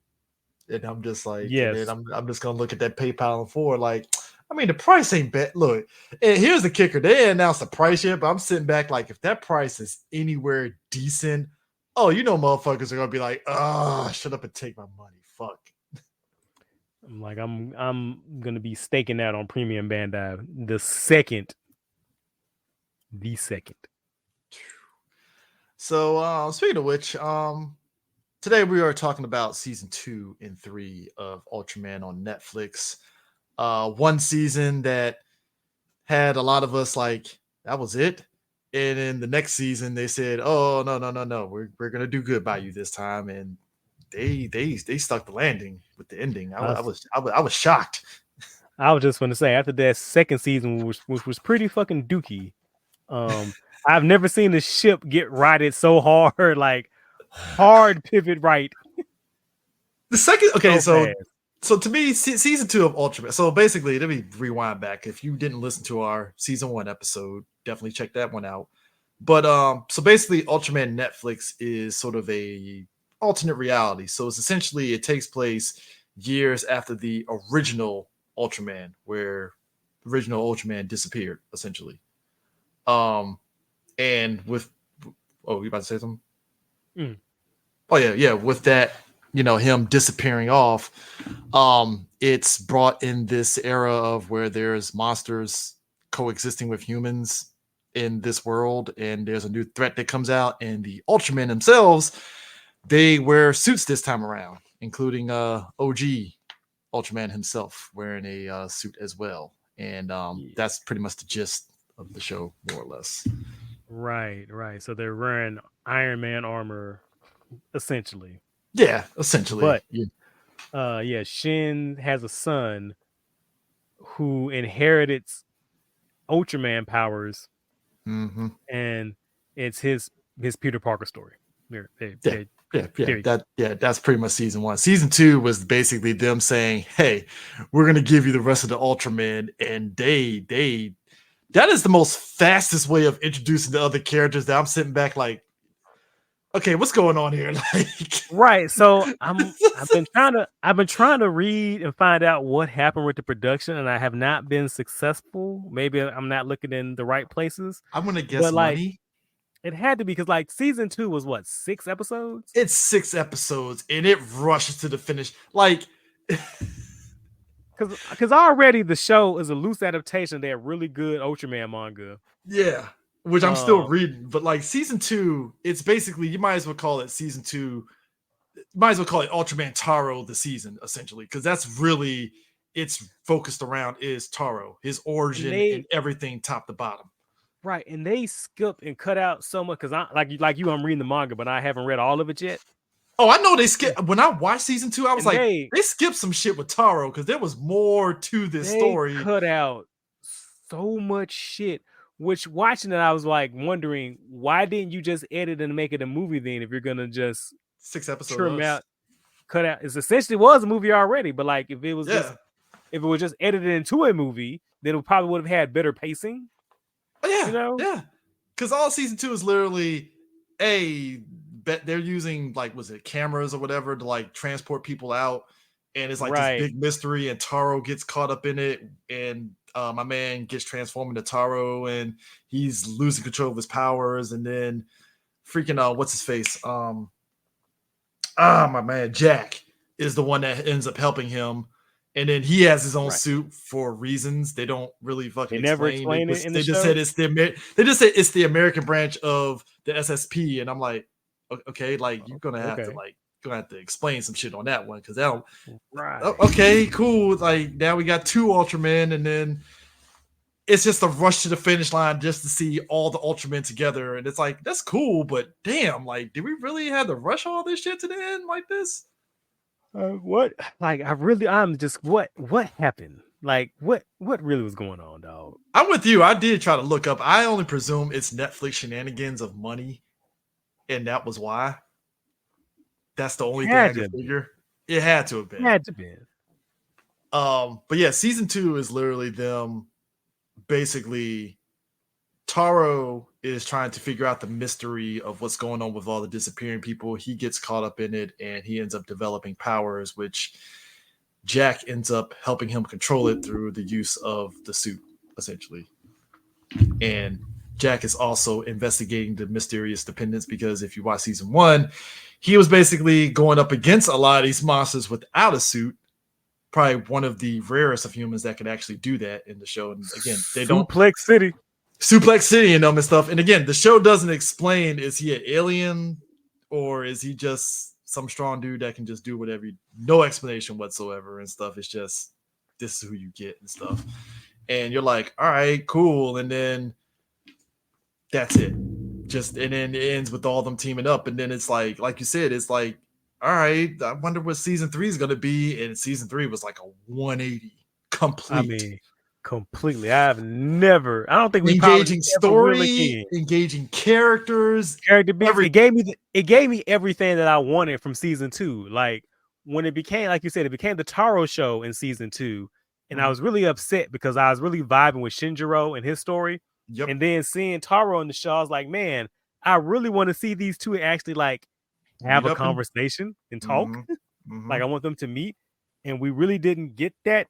And I'm just like, and then Yes. I'm just gonna look at that PayPal 4 like, I mean, the price ain't bad. Look, and here's the kicker: they didn't announce the price yet, but I'm sitting back like, if that price is anywhere decent, oh, you know, motherfuckers are gonna be like, shut up and take my money. Fuck. I'm gonna be staking out on Premium Bandai the second. So speaking of which, today we are talking about season 2 and 3 of Ultraman on Netflix. One season that had a lot of us like, that was it. And in the next season, they said, "Oh no, we're gonna do good by you this time." And they stuck the landing with the ending. I was shocked. I was just gonna say after that second season, which was pretty fucking dookie. I've never seen the ship get righted so hard, like hard pivot right. The second, okay, So so to me, season 2 of Ultraman. So basically, let me rewind back. If you didn't listen to our season 1 episode, definitely check that one out. But so basically, Ultraman Netflix is sort of a alternate reality. So it's essentially, it takes place years after the original Ultraman, where the original Ultraman disappeared, essentially. And with you about to say something? Oh yeah, with that, you know, him disappearing off, it's brought in this era of where there's monsters coexisting with humans in this world, and there's a new threat that comes out, and the Ultramen themselves, they wear suits this time around, including OG Ultraman himself wearing a suit as well. And that's pretty much the gist of the show, more or less. Right. So they're wearing Iron Man armor, essentially. Yeah, essentially. But Shin has a son who inherited Ultraman powers, and it's his Peter Parker story. That's pretty much season 1. Season 2 was basically them saying, "Hey, we're gonna give you the rest of the Ultramen," and that is the most fastest way of introducing the other characters. That I'm sitting back like, okay, what's going on here? Like, right. So I've been trying to read and find out what happened with the production, and I have not been successful. Maybe I'm not looking in the right places. I'm gonna guess money. It had to be because like season 2 was what, 6 episodes? It's 6 episodes and it rushes to the finish. Like, because already the show is a loose adaptation of that really good Ultraman manga. Yeah, which I'm still reading, but like season 2, it's basically, you might as well call it season 2. Might as well call it Ultraman Taro the season, essentially, because that's really it's focused around is Taro, his origin and everything top to bottom. Right, and they skip and cut out so much because I like you, I'm reading the manga, but I haven't read all of it yet. Oh, I know they skipped. When I watched season 2, I was like, they skipped some shit with Taro because there was more to this story. Cut out so much shit. Which watching it, I was like wondering, why didn't you just edit and make it a movie then? If you're gonna just 6 trim episodes. out, cut out, it essentially was a movie already. But like, if it was Yeah. just edited into a movie, then it probably would have had better pacing. Oh, yeah. You know? Yeah. Because all season 2 is literally they're using like, was it cameras or whatever to like transport people out, and it's like Right. this big mystery, and Taro gets caught up in it, and my man gets transformed into Taro, and he's losing control of his powers, and then freaking what's his face? My man Jack is the one that ends up helping him. And then he has his own Right. suit for reasons they don't really fucking They never explain. explain it in the They just show? said it's the American branch of the SSP, and I'm like, okay, like you're gonna have to explain some shit on that one, because that don't. Right. Okay, cool. Like now we got 2 Ultramen, and then it's just a rush to the finish line just to see all the Ultramen together, and it's like that's cool, but damn, like did we really have to rush all this shit to the end like this? What? Like, I'm just what happened? Like, what really was going on, dog? I'm with you. I did try to look up. I only presume it's Netflix shenanigans of money, and that was why. That's the only thing I could figure. It had to have been. Had to be. But yeah, season 2 is literally them. Basically, Taro is trying to figure out the mystery of what's going on with all the disappearing people. He gets caught up in it, and he ends up developing powers, which Jack ends up helping him control it through the use of the suit, essentially. And Jack is also investigating the mysterious dependents, because if you watch season 1, he was basically going up against a lot of these monsters without a suit. Probably one of the rarest of humans that could actually do that in the show. And again, they don't Suplex City and them and stuff. And again, the show doesn't explain, is he an alien or is he just some strong dude that can just do whatever? No explanation whatsoever and stuff. It's just, this is who you get and stuff. And you're like, all right, cool. And then that's it. And then it ends with all of them teaming up. And then it's like you said, it's like, all right, I wonder what season 3 is going to be. And season 3 was like a 180 complete. I mean, completely. I don't think we engaging story, engaging characters, it gave me everything that I wanted from season 2. Like when it became, like you said, it became the Taro show in season 2, and I was really upset because I was really vibing with Shinjiro and his story. Yep. And then seeing Taro in the show, I was like, man, I really want to see these two actually like have a conversation and talk. Like I want them to meet, and we really didn't get that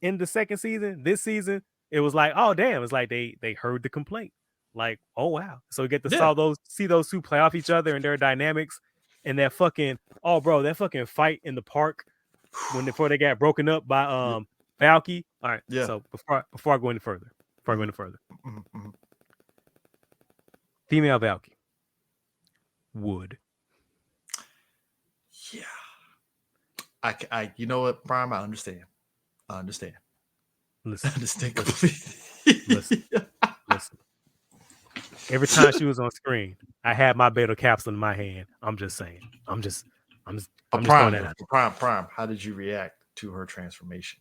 in the second season. This season, it was like, oh damn, it's like they heard the complaint. Like, oh wow. So we get to see those two play off each other and their dynamics, and that fucking that fucking fight in the park before they got broken up by Valky. All right. Yeah. So before I go any further, female Valky would. Yeah. I you know what, Prime, I understand. Listen. I understand completely. Listen. Every time she was on screen, I had my beta capsule in my hand. I'm just saying. I'm just Prime, Prime, how did you react to her transformation?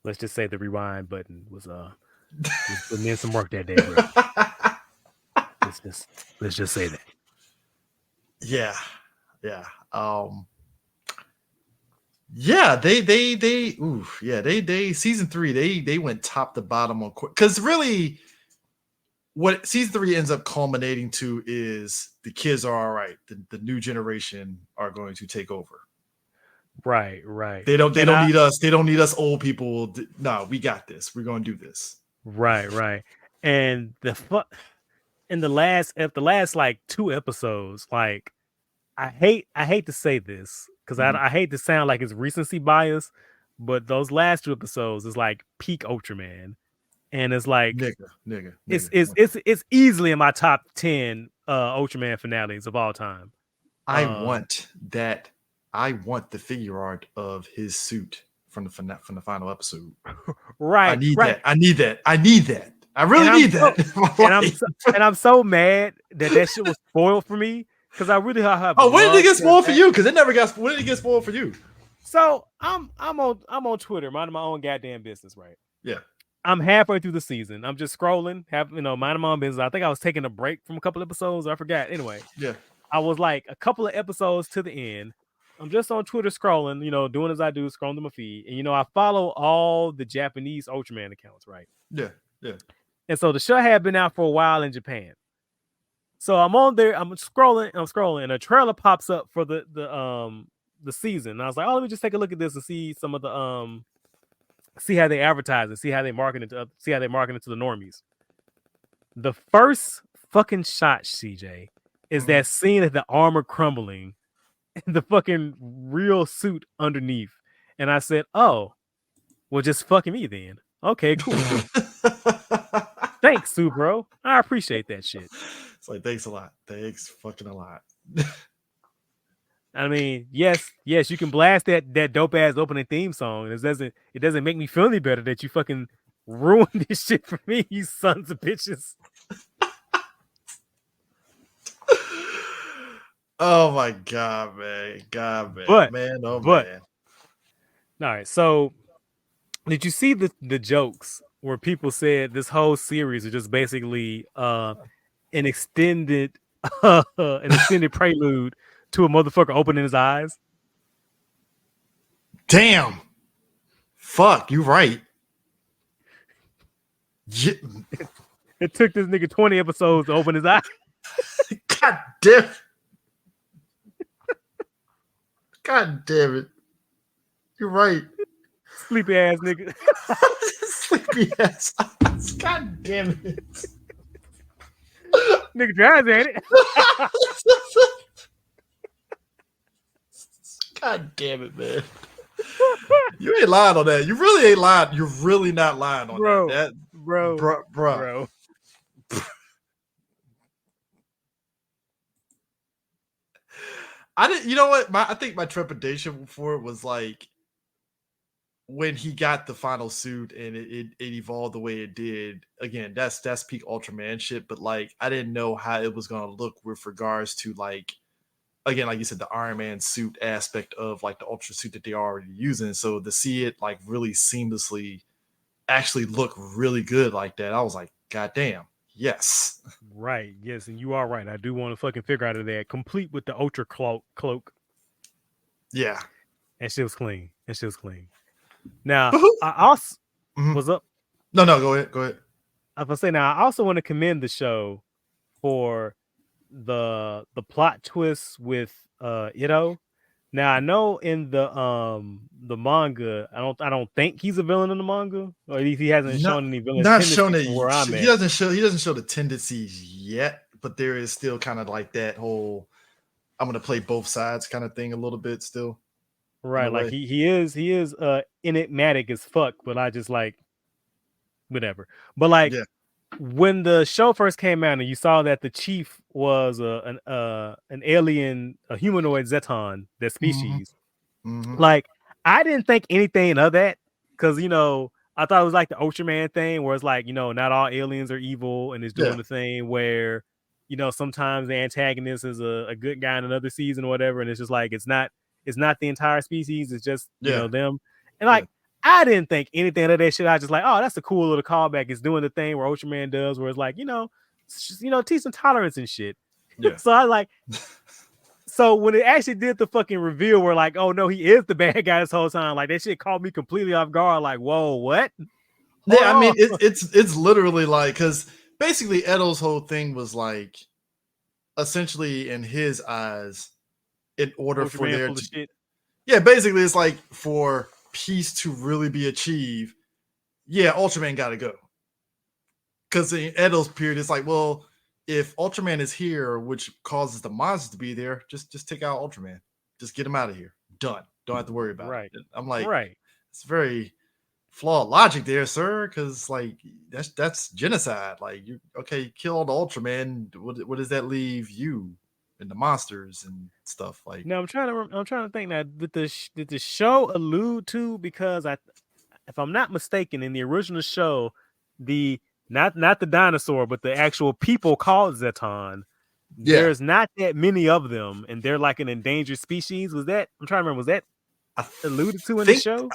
Let's just say the rewind button was putting in some work that day, bro. Let's just say that. Yeah. Yeah, they season 3 they went top to bottom on, because really what season 3 ends up culminating to is the kids are all right. The new generation are going to take over. Right. They don't need us. They don't need us old people. No, we got this. We're going to do this. Right. And in the last like 2 episodes, like I hate to say this because I hate to sound like it's recency bias, but those last 2 episodes is like peak Ultraman, and it's like nigga. It's easily in my top 10 Ultraman finales of all time. I want the figure art of his suit from the final episode. Right. I need that. I really need that. And I'm so mad that shit was spoiled for me. Because I really have. Oh, when did it get spoiled for you? Because it never got. When did it get spoiled for you? So I'm on Twitter, minding my own goddamn business, right? Yeah. I'm halfway through the season. I'm just scrolling, minding my own business. I think I was taking a break from a couple episodes. I forgot. Anyway, Yeah. I was like a couple of episodes to the end. I'm just on Twitter scrolling, doing as I do, scrolling through my feed. And I follow all the Japanese Ultraman accounts, right? Yeah. Yeah. And so the show had been out for a while in Japan. So I'm on there, I'm scrolling, and a trailer pops up for the season. And I was like, oh, let me just take a look at this and see some of the see how they advertise it, see how they market it to the normies. The first fucking shot, CJ, is that scene of the armor crumbling and the fucking real suit underneath. And I said, oh, well, just fucking me then. Okay, cool. Thanks, Sue, bro. I appreciate that shit. It's like, thanks a lot. Thanks fucking a lot. I mean, yes, you can blast that dope ass opening theme song. It doesn't make me feel any better that you fucking ruined this shit for me, you sons of bitches. Oh my god, man. Man, oh man. All right, so did you see the jokes where people said this whole series is just basically an extended prelude to a motherfucker opening his eyes? Damn. Fuck, you right. It took this nigga 20 episodes to open his eyes. God damn. God damn it. You're right. Sleepy ass nigga. Sleepy ass. God damn it. Nigga drives, ain't it? God damn it, man. You ain't lying on that. You really ain't lying. You're really not lying on that. Bro. I didn't. You know what? I think my trepidation for it was like when he got the final suit and it evolved the way it did. Again, that's peak Ultraman shit. But like, I didn't know how it was gonna look with regards to like, again, like you said, the Iron Man suit aspect of like the Ultra suit that they're already using. So to see it like really seamlessly actually look really good like that, I was like, God damn. Yes. Right. Yes, and you are right. I do want to fucking figure out of that, complete with the Ultra cloak. Yeah. And shit was clean. Now, I also what's up? No, go ahead. I was gonna say, now I also want to commend the show for the plot twists with Ito. Now I know in the manga, I don't think he's a villain in the manga, or at least he hasn't shown any villain tendencies where I'm at. He doesn't show the tendencies yet, but there is still kind of like that whole I'm gonna play both sides kind of thing a little bit still. Right, like he is enigmatic as fuck, but I just like whatever. But like when the show first came out and you saw that the chief was an alien, a humanoid Zeton, that species, like I didn't think anything of that, because I thought it was like the Ultraman thing where it's like, not all aliens are evil, and it's doing the thing where sometimes the antagonist is a good guy in another season or whatever, and it's just like it's not the entire species, it's just them. And like I didn't think anything of that shit. I just like, oh, that's a cool little callback. It's doing the thing where Ultraman does, where it's like, teach some tolerance and shit. Yeah. So I like, so when it actually did the fucking reveal where like, oh no, he is the bad guy this whole time, like that shit caught me completely off guard. Like, whoa, what? Yeah, I mean, it's literally like, because basically Edo's whole thing was like, essentially in his eyes, in order for there to, basically it's like for peace to really be achieved, Ultraman gotta go. Because in Edo's period, it's like, well, if Ultraman is here, which causes the monsters to be there, just take out Ultraman. Just get him out of here. Done. Don't have to worry about it. I'm like, it's very flawed logic there, sir, because like that's genocide. Like, you kill all the Ultraman. What does that leave you and the monsters and stuff like? No, I'm trying to think now. Did the show allude to, because if I'm not mistaken, in the original show, the not the dinosaur, but the actual people called Zeton, there's not that many of them, and they're like an endangered species. Was that? I'm trying to remember. Was that I alluded to in the think show?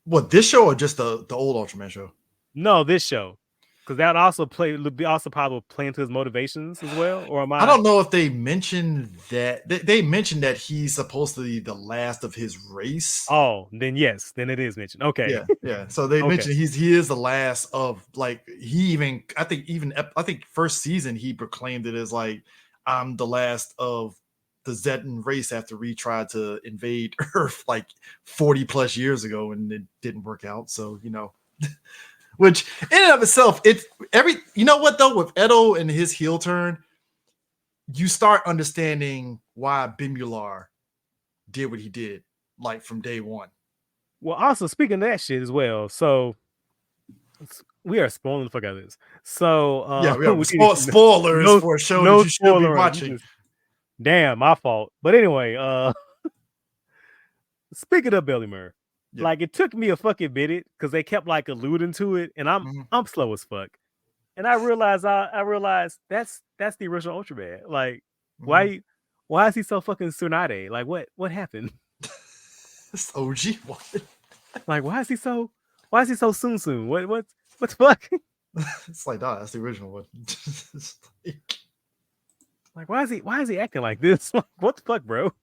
what, this show or just the old Ultraman show? No, this show. Because that would be also probably play into his motivations as well. Or am I I? don't know if they mentioned that. They mentioned that he's supposed to be the last of his race. Oh, then yes, then it is mentioned. Okay. Yeah. So they Okay. mentioned he is the last of, like, he even I think first season he proclaimed it as like, I'm the last of the Zetan race after we tried to invade Earth like 40 plus years ago and it didn't work out. So which in and of itself, it's you know what though, with Edo and his heel turn, you start understanding why Bimular did what he did, like from day one. Well, also speaking of that shit as well, so we are spoiling the fuck out of this. So Yeah, we are we spoilers no for a show that no you should be spoiler. watching. Damn, my fault. But anyway, speaking of Bellymer, Yeah. like it took me a fucking minute because they kept like alluding to it, and I'm slow as fuck. And I realized that's the original Ultraman. Like, why is he so fucking Tsunade? Like, what happened? It's OG. What? Like, why is he so soon? What the fuck? It's like, nah, that's the original one. Like, why is he acting like this? Like, what the fuck, bro?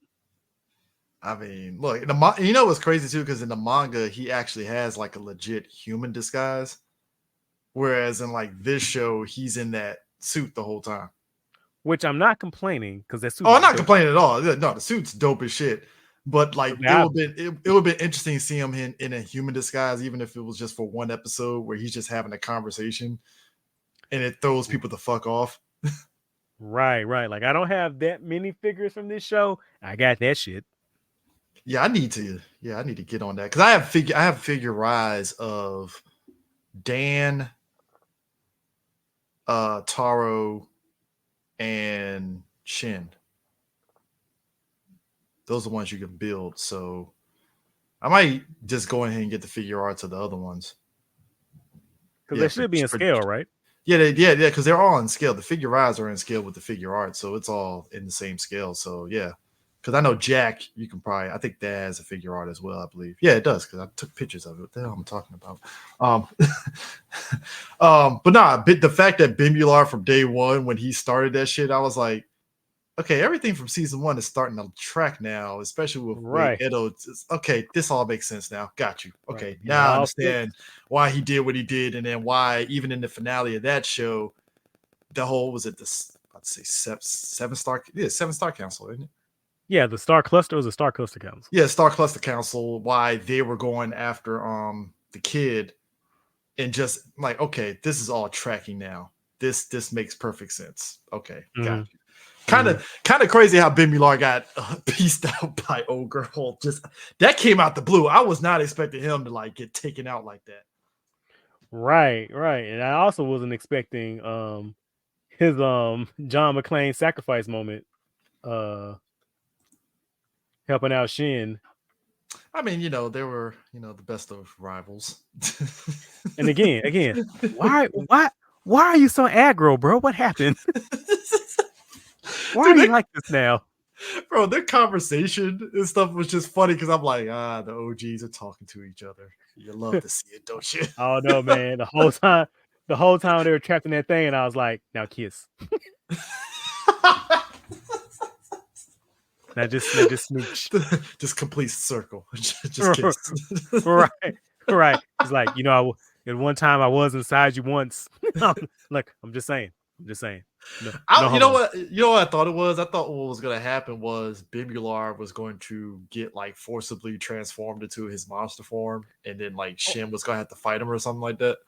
I mean, look, you know what's crazy too, because in the manga he actually has like a legit human disguise, whereas in like this show he's in that suit the whole time. Which I'm not complaining because that suit. Oh, I'm not complaining at all. No, the suit's dope as shit. But like Okay, it would have been interesting to see him in a human disguise, even if it was just for one episode where he's just having a conversation and it throws people the fuck off. Right. Like I don't have that many figures from this show. I got that shit. Yeah, I need to get on that because I have figure rise of Dan, Taro, and Shin. Those are the ones you can build. So I might just go ahead and get the figure arts of the other ones. Because they should be in scale, right? Yeah, because they're all in scale. The figure rides are in scale with the figure art, so it's all in the same scale. So yeah, because I know Jack, you can probably, I think that has a figure art as well, I believe. Yeah, it does because I took pictures of it. What the hell am I talking about? But nah, the fact that Bimular from day one when he started that shit, I was like, okay, everything from season one is starting to track now, especially with Edo. Okay, this all makes sense now. Got you. Okay, right. Now I understand why he did what he did, and then why even in the finale of that show, the whole I'd say seven star council, isn't it? Yeah, the Star Cluster was a Star Cluster Council. Yeah, Star Cluster Council. Why they were going after the kid, and just like, okay, this is all tracking now. This makes perfect sense. Okay, got you. Kind of crazy how Bimular got pieced out by old girl. Just that came out the blue. I was not expecting him to like get taken out like that. Right. And I also wasn't expecting his John McClane sacrifice moment helping out Shin. I mean, they were, the best of rivals. And again, why are you so aggro, bro? What happened? Why are you like this now? Bro, their conversation and stuff was just funny because I'm like, the OGs are talking to each other. You love to see it, don't you? Oh no, man. The whole time they were trapped in that thing, and I was like, now kiss. Now just smooch. Just complete circle. Just kiss. Right. It's like, at one time I was inside you once. Look, I'm just saying. No, you know what I thought it was? I thought what was going to happen was Bimular was going to get like forcibly transformed into his monster form, and then like Shin was going to have to fight him or something like that.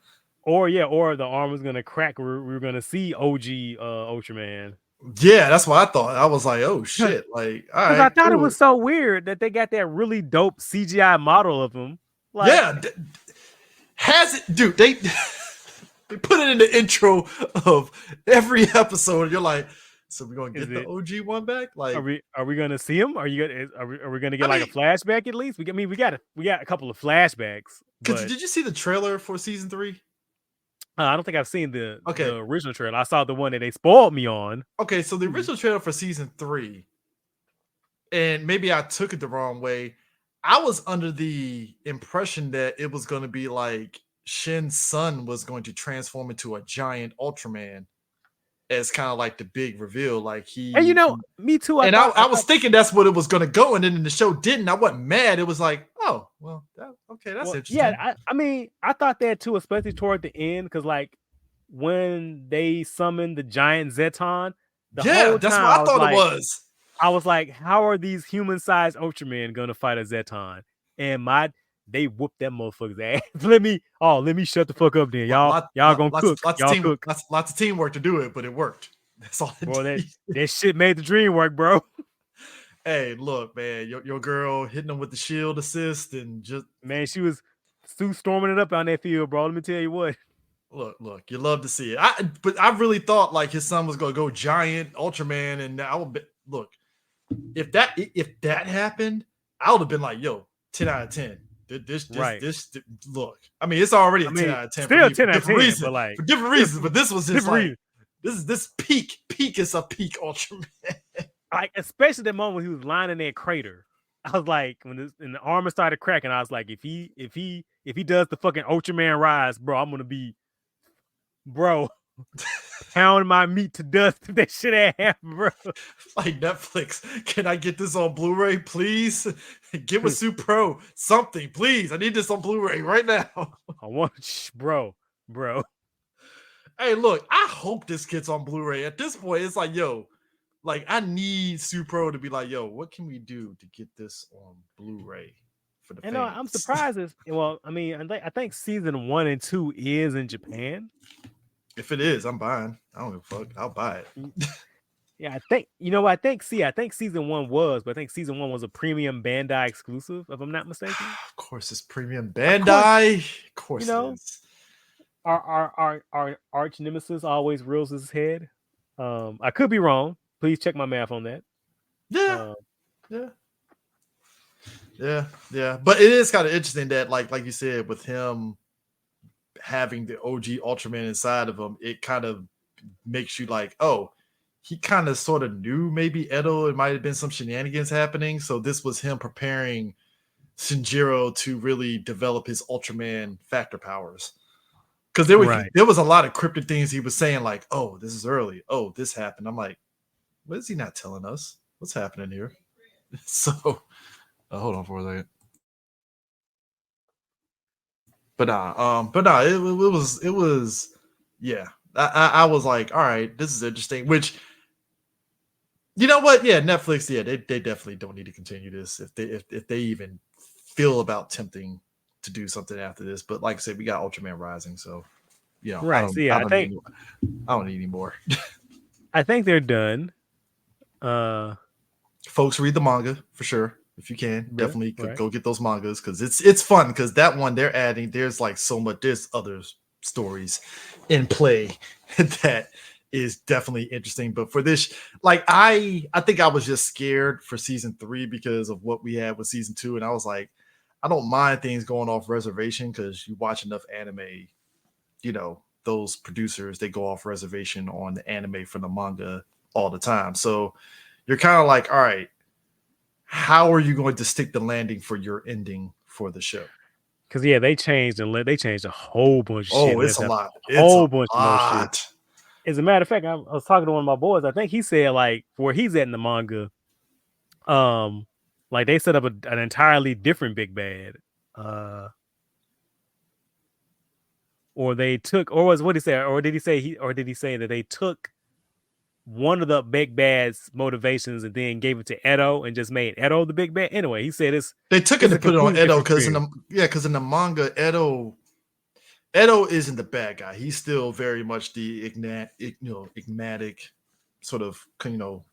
Or the arm was going to crack. We were going to see OG Ultraman. Yeah, that's what I thought. I was like, oh shit. Like, all right. I thought it was so weird that they got that really dope CGI model of him. Like, yeah. Has it, dude, they put it in the intro of every episode, and you're like, so we're gonna get the OG one back? Like, are we gonna see him? Are we gonna get a flashback at least? We got a couple of flashbacks. Did you see the trailer for season 3? I don't think I've seen the original trailer. I saw the one that they spoiled me on. Okay, so the original trailer for season 3, and maybe I took it the wrong way. I was under the impression that it was going to be like Shin's son was going to transform into a giant Ultraman as kind of like the big reveal. Like And he, me too. I and thought I was thinking that's what it was going to go, and then the show didn't. I wasn't mad. It was like, oh well, okay, that's well, yeah, interesting. I mean, I thought that too, especially toward the end, because like when they summoned the giant Zeton, the Yeah, whole that's what time I thought it was. I was like, how are these human-sized Ultramen gonna fight a Zeton? And they whooped that motherfucker's ass. let me shut the fuck up then. Y'all gonna cook. Y'all cook. Lots of teamwork to do it, but it worked. That's all it Bro, did. that shit made the dream work, bro. Hey, look, man, your girl hitting them with the shield assist and just Man, she was storming it up on that field, bro. Let me tell you what. look, you love to see it. But I really thought like his son was gonna go giant Ultraman, and I would be, look, if that happened, I would have been like, yo, 10 out of 10. This look. I mean, it's already a 10 out of 10 still for me 10 for out of 10, different reasons. but like For different reasons, but this was just like reason. this peak is a peak Ultraman. Like especially the moment he was lining that crater. I was like, when the armor started cracking, I was like, if he does the fucking Ultraman rise, bro, I'm gonna be, bro, pound my meat to dust if that shit ain't happen, bro. Like Netflix, can I get this on Blu-ray, please? Get with Super Pro, something, please. I need this on Blu-ray right now. I want, bro. Hey, look, I hope this gets on Blu-ray. At this point, it's like, yo, like I need Super Pro to be like, yo, what can we do to get this on Blu-ray for the fans? I'm surprised. I mean, I think season 1 and 2 is in Japan. If it is, I'm buying. I don't give a fuck. I'll buy it. Yeah, I think I think season 1 was, but I think season 1 was a premium Bandai exclusive, if I'm not mistaken. Of course, it's premium Bandai. Of course, it is. Our arch nemesis always reels his head. I could be wrong. Please check my math on that. Yeah. But it is kind of interesting that, like you said, with him having the OG Ultraman inside of him, it kind of makes you like, oh, he kind of sort of knew maybe Edo, it might have been some shenanigans happening. So this was him preparing Shinjiro to really develop his Ultraman factor powers. Because there was a lot of cryptic things he was saying, like, oh, this is early. Oh, this happened. I'm like, what is he not telling us? What's happening here? So, hold on for a second. But it was, yeah. I was like, all right, this is interesting. Which, you know what? Yeah, Netflix. Yeah, they definitely don't need to continue this if they even feel about attempting to do something after this. But like I said, we got Ultraman Rising, so yeah, right. I don't need any more. I think they're done. Folks, read the manga for sure. If you can, definitely go get those mangas because it's fun. Because that one they're adding, there's like so much. There's other stories in play that is definitely interesting. But for this, like I think I was just scared for season 3 because of what we had with season 2, and I was like, I don't mind things going off reservation because you watch enough anime, you know, those producers, they go off reservation on the anime from the manga all the time. So you're kind of like, all right, how are you going to stick the landing for your ending for the show? Because they changed a whole bunch of shit. Oh, it's a lot. A whole bunch of more shit. As a matter of fact, I was talking to one of my boys. I think he said like where he's at in the manga, like they set up an entirely different big bad. Or they took, or was what he said, or did he say that they took one of the big bad's motivations and then gave it to Edo and just made Edo the big bad? Anyway, he said they took it to put it on Edo because in the manga, Edo isn't the bad guy. He's still very much the enigmatic sort of,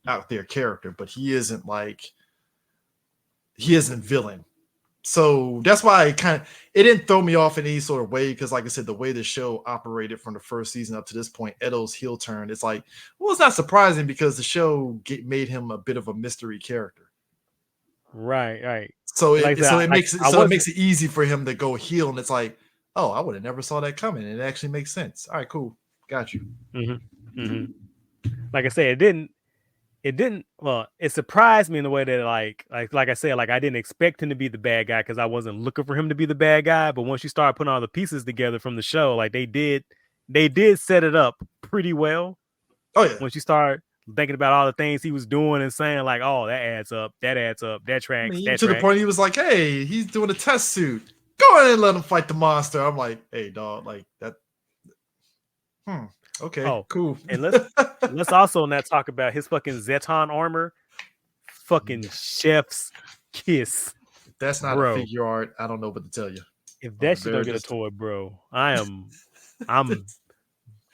out there character, but he isn't villain. So that's why it didn't throw me off in any sort of way, because like I said, the way the show operated from the first season up to this point, Edo's heel turn, it's like, well, it's not surprising because the show made him a bit of a mystery character. Right. So it makes it easy for him to go heel, and it's like, oh, I would have never saw that coming, and it actually makes sense. All right, cool, got you. Mm-hmm. Like I said, it didn't. it didn't. Well, it surprised me in the way that like I said, like I didn't expect him to be the bad guy because I wasn't looking for him to be the bad guy. But once you start putting all the pieces together from the show, like they did set it up pretty well. Oh yeah. Once you start thinking about all the things he was doing and saying, like, oh, that adds up, that I tracks, mean, even that to the tracks. point he was like, "Hey, he's doing a test suit. Go ahead and let him fight the monster." I'm like, "Hey, dog, like that." Okay, Oh, cool. and let's also not talk about his fucking Zeton armor. Fucking chef's kiss, That's not a bro. figure art. I don't know what to tell you. If I'm that shit don't very get a just. toy, bro, I'm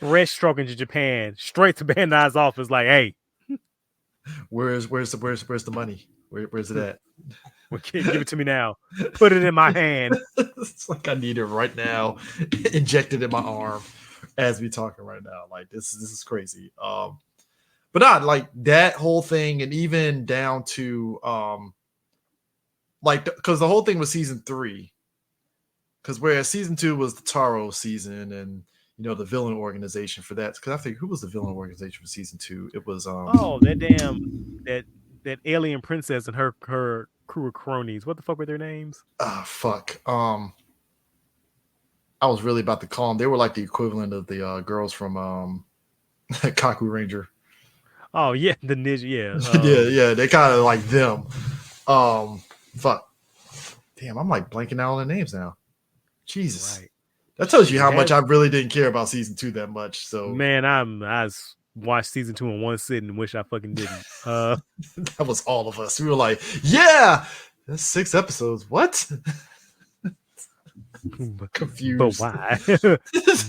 breaststroking to Japan, straight to Bandai's office, like, hey, Where's the money? Where's it at? give it to me now. Put it in my hand. It's like I need it right now, injected in my arm as we talking right now. Like this is crazy. But not like that whole thing, and even down to like because the whole thing was season 3. Because whereas season 2 was the Taro season, and the villain organization for that. Because I think who was the villain organization for season 2? It was Oh, that damn that alien princess and her crew of cronies. What the fuck were their names? fuck. I was really about to call them. They were like the equivalent of the girls from Kaku Ranger. Oh yeah, the ninja. Yeah, Yeah. yeah, they kind of like them. Fuck. Damn, I'm like blanking out on the names now. Jesus. Right. That tells you Shit, how much I really didn't care about season 2 that much. So man, I watched season 2 in one sitting and wish I fucking didn't. that was all of us. We were like, yeah, that's 6 episodes. What? Confused. But why? But why? It's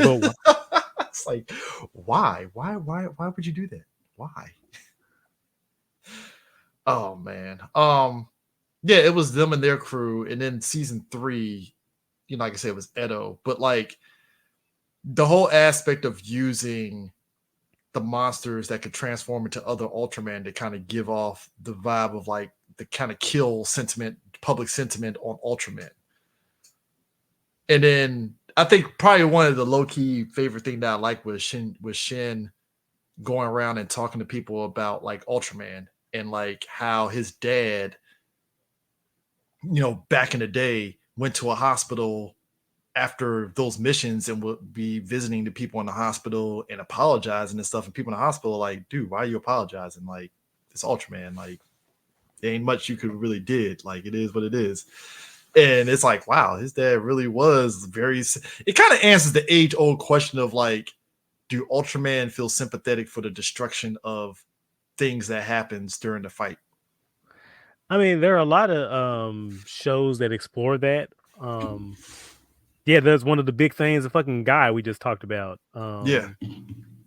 like, why? Why would you do that? Why? Oh man. Yeah, it was them and their crew, and then season 3, like I said, it was Edo. But like the whole aspect of using the monsters that could transform into other Ultraman to kind of give off the vibe of like the kind of kill sentiment, public sentiment on Ultraman. And then I think probably one of the low key favorite thing that I like was Shin going around and talking to people about like Ultraman and like how his dad, back in the day went to a hospital after those missions and would be visiting the people in the hospital and apologizing and stuff. And people in the hospital are like, dude, why are you apologizing? Like, it's Ultraman. Like, there ain't much you could really did. Like, it is what it is. And it's like, wow, his dad really was very. It kind of answers the age-old question of like, do Ultraman feel sympathetic for the destruction of things that happens during the fight? I mean, there are a lot of shows that explore that. Yeah, that's one of the big things. The fucking guy we just talked about. Yeah.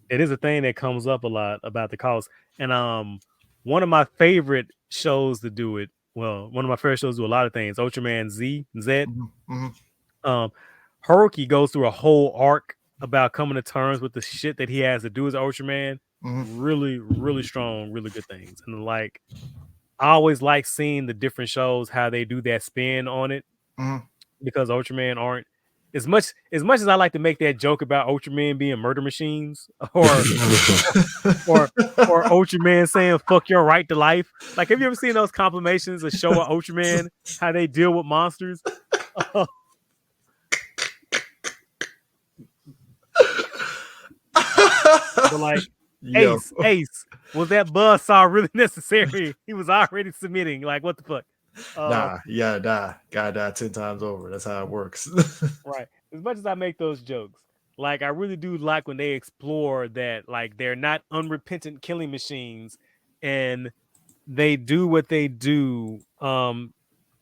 It is a thing that comes up a lot about the cause. And one of my favorite shows to do it. Well, one of my favorite shows do a lot of things. Ultraman Z. Mm-hmm. Haruki goes through a whole arc about coming to terms with the shit that he has to do as Ultraman. Mm-hmm. Really, really strong, really good things. And like, I always like seeing the different shows how they do that spin on it, because Ultraman aren't as much as I like to make that joke about Ultraman being murder machines or Ultraman saying fuck your right to life. Like, have you ever seen those compilations of show of Ultraman how they deal with monsters? But like, Ace, was that buzzsaw really necessary? He was already submitting. Like, what the fuck? Nah, you gotta die. Gotta die 10 times over. That's how it works. Right. As much as I make those jokes, like, I really do like when they explore that, like, they're not unrepentant killing machines and they do what they do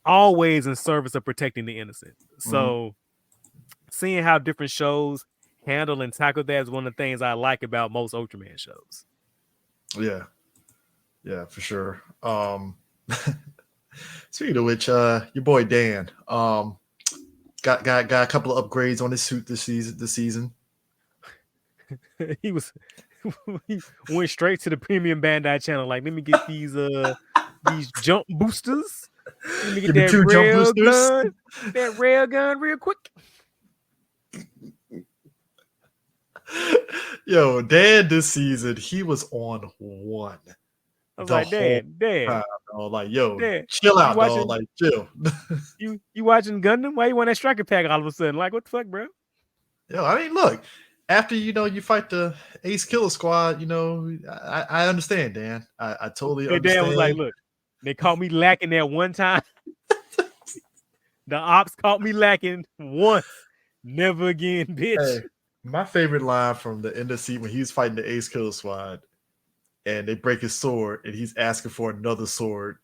always in service of protecting the innocent. So seeing how different shows handle and tackle that is one of the things I like about most Ultraman shows. Yeah. Yeah, for sure. Speaking of which, your boy Dan, got a couple of upgrades on his suit this season. He went straight to the premium Bandai channel. Like, let me get these jump boosters. Let me get that rail gun real quick. Yo, Dan this season, he was on one. I was the like, whole Dad, time, dog. Like, yo, Dad, chill you out, dog. watching Like, chill. you watching Gundam? Why you want that striker pack all of a sudden? Like, what the fuck, bro? Yo, I mean, look, after you fight the Ace Killer Squad, I understand, Dan. I totally Their dad was like, understand. look, they caught me lacking that one time. The ops caught me lacking once. Never again, bitch. Hey, my favorite line from the end of the scene when he's fighting the Ace Killer Squad and they break his sword and he's asking for another sword.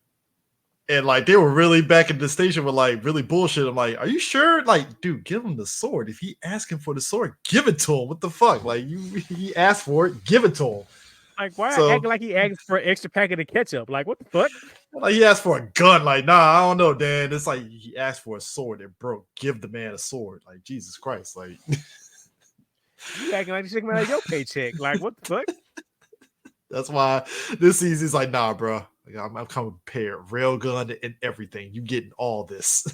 And like they were really back in the station with like really bullshit. I'm like, are you sure? Like, dude, give him the sword. If he asking for the sword, give it to him. What the fuck? Like he asked for it, give it to him. Like, why So acting like he asked for an extra packet of ketchup? Like, what the fuck? like he asked for a gun. Like, nah, I don't know, Dan. It's like he asked for a sword that broke. Give the man a sword. Like, Jesus Christ. Like You acting like you should come out of your paycheck. Like, what the fuck? that's why this season's like, nah, bro. Like, I'm coming prepared. Railgun and everything. You getting all this.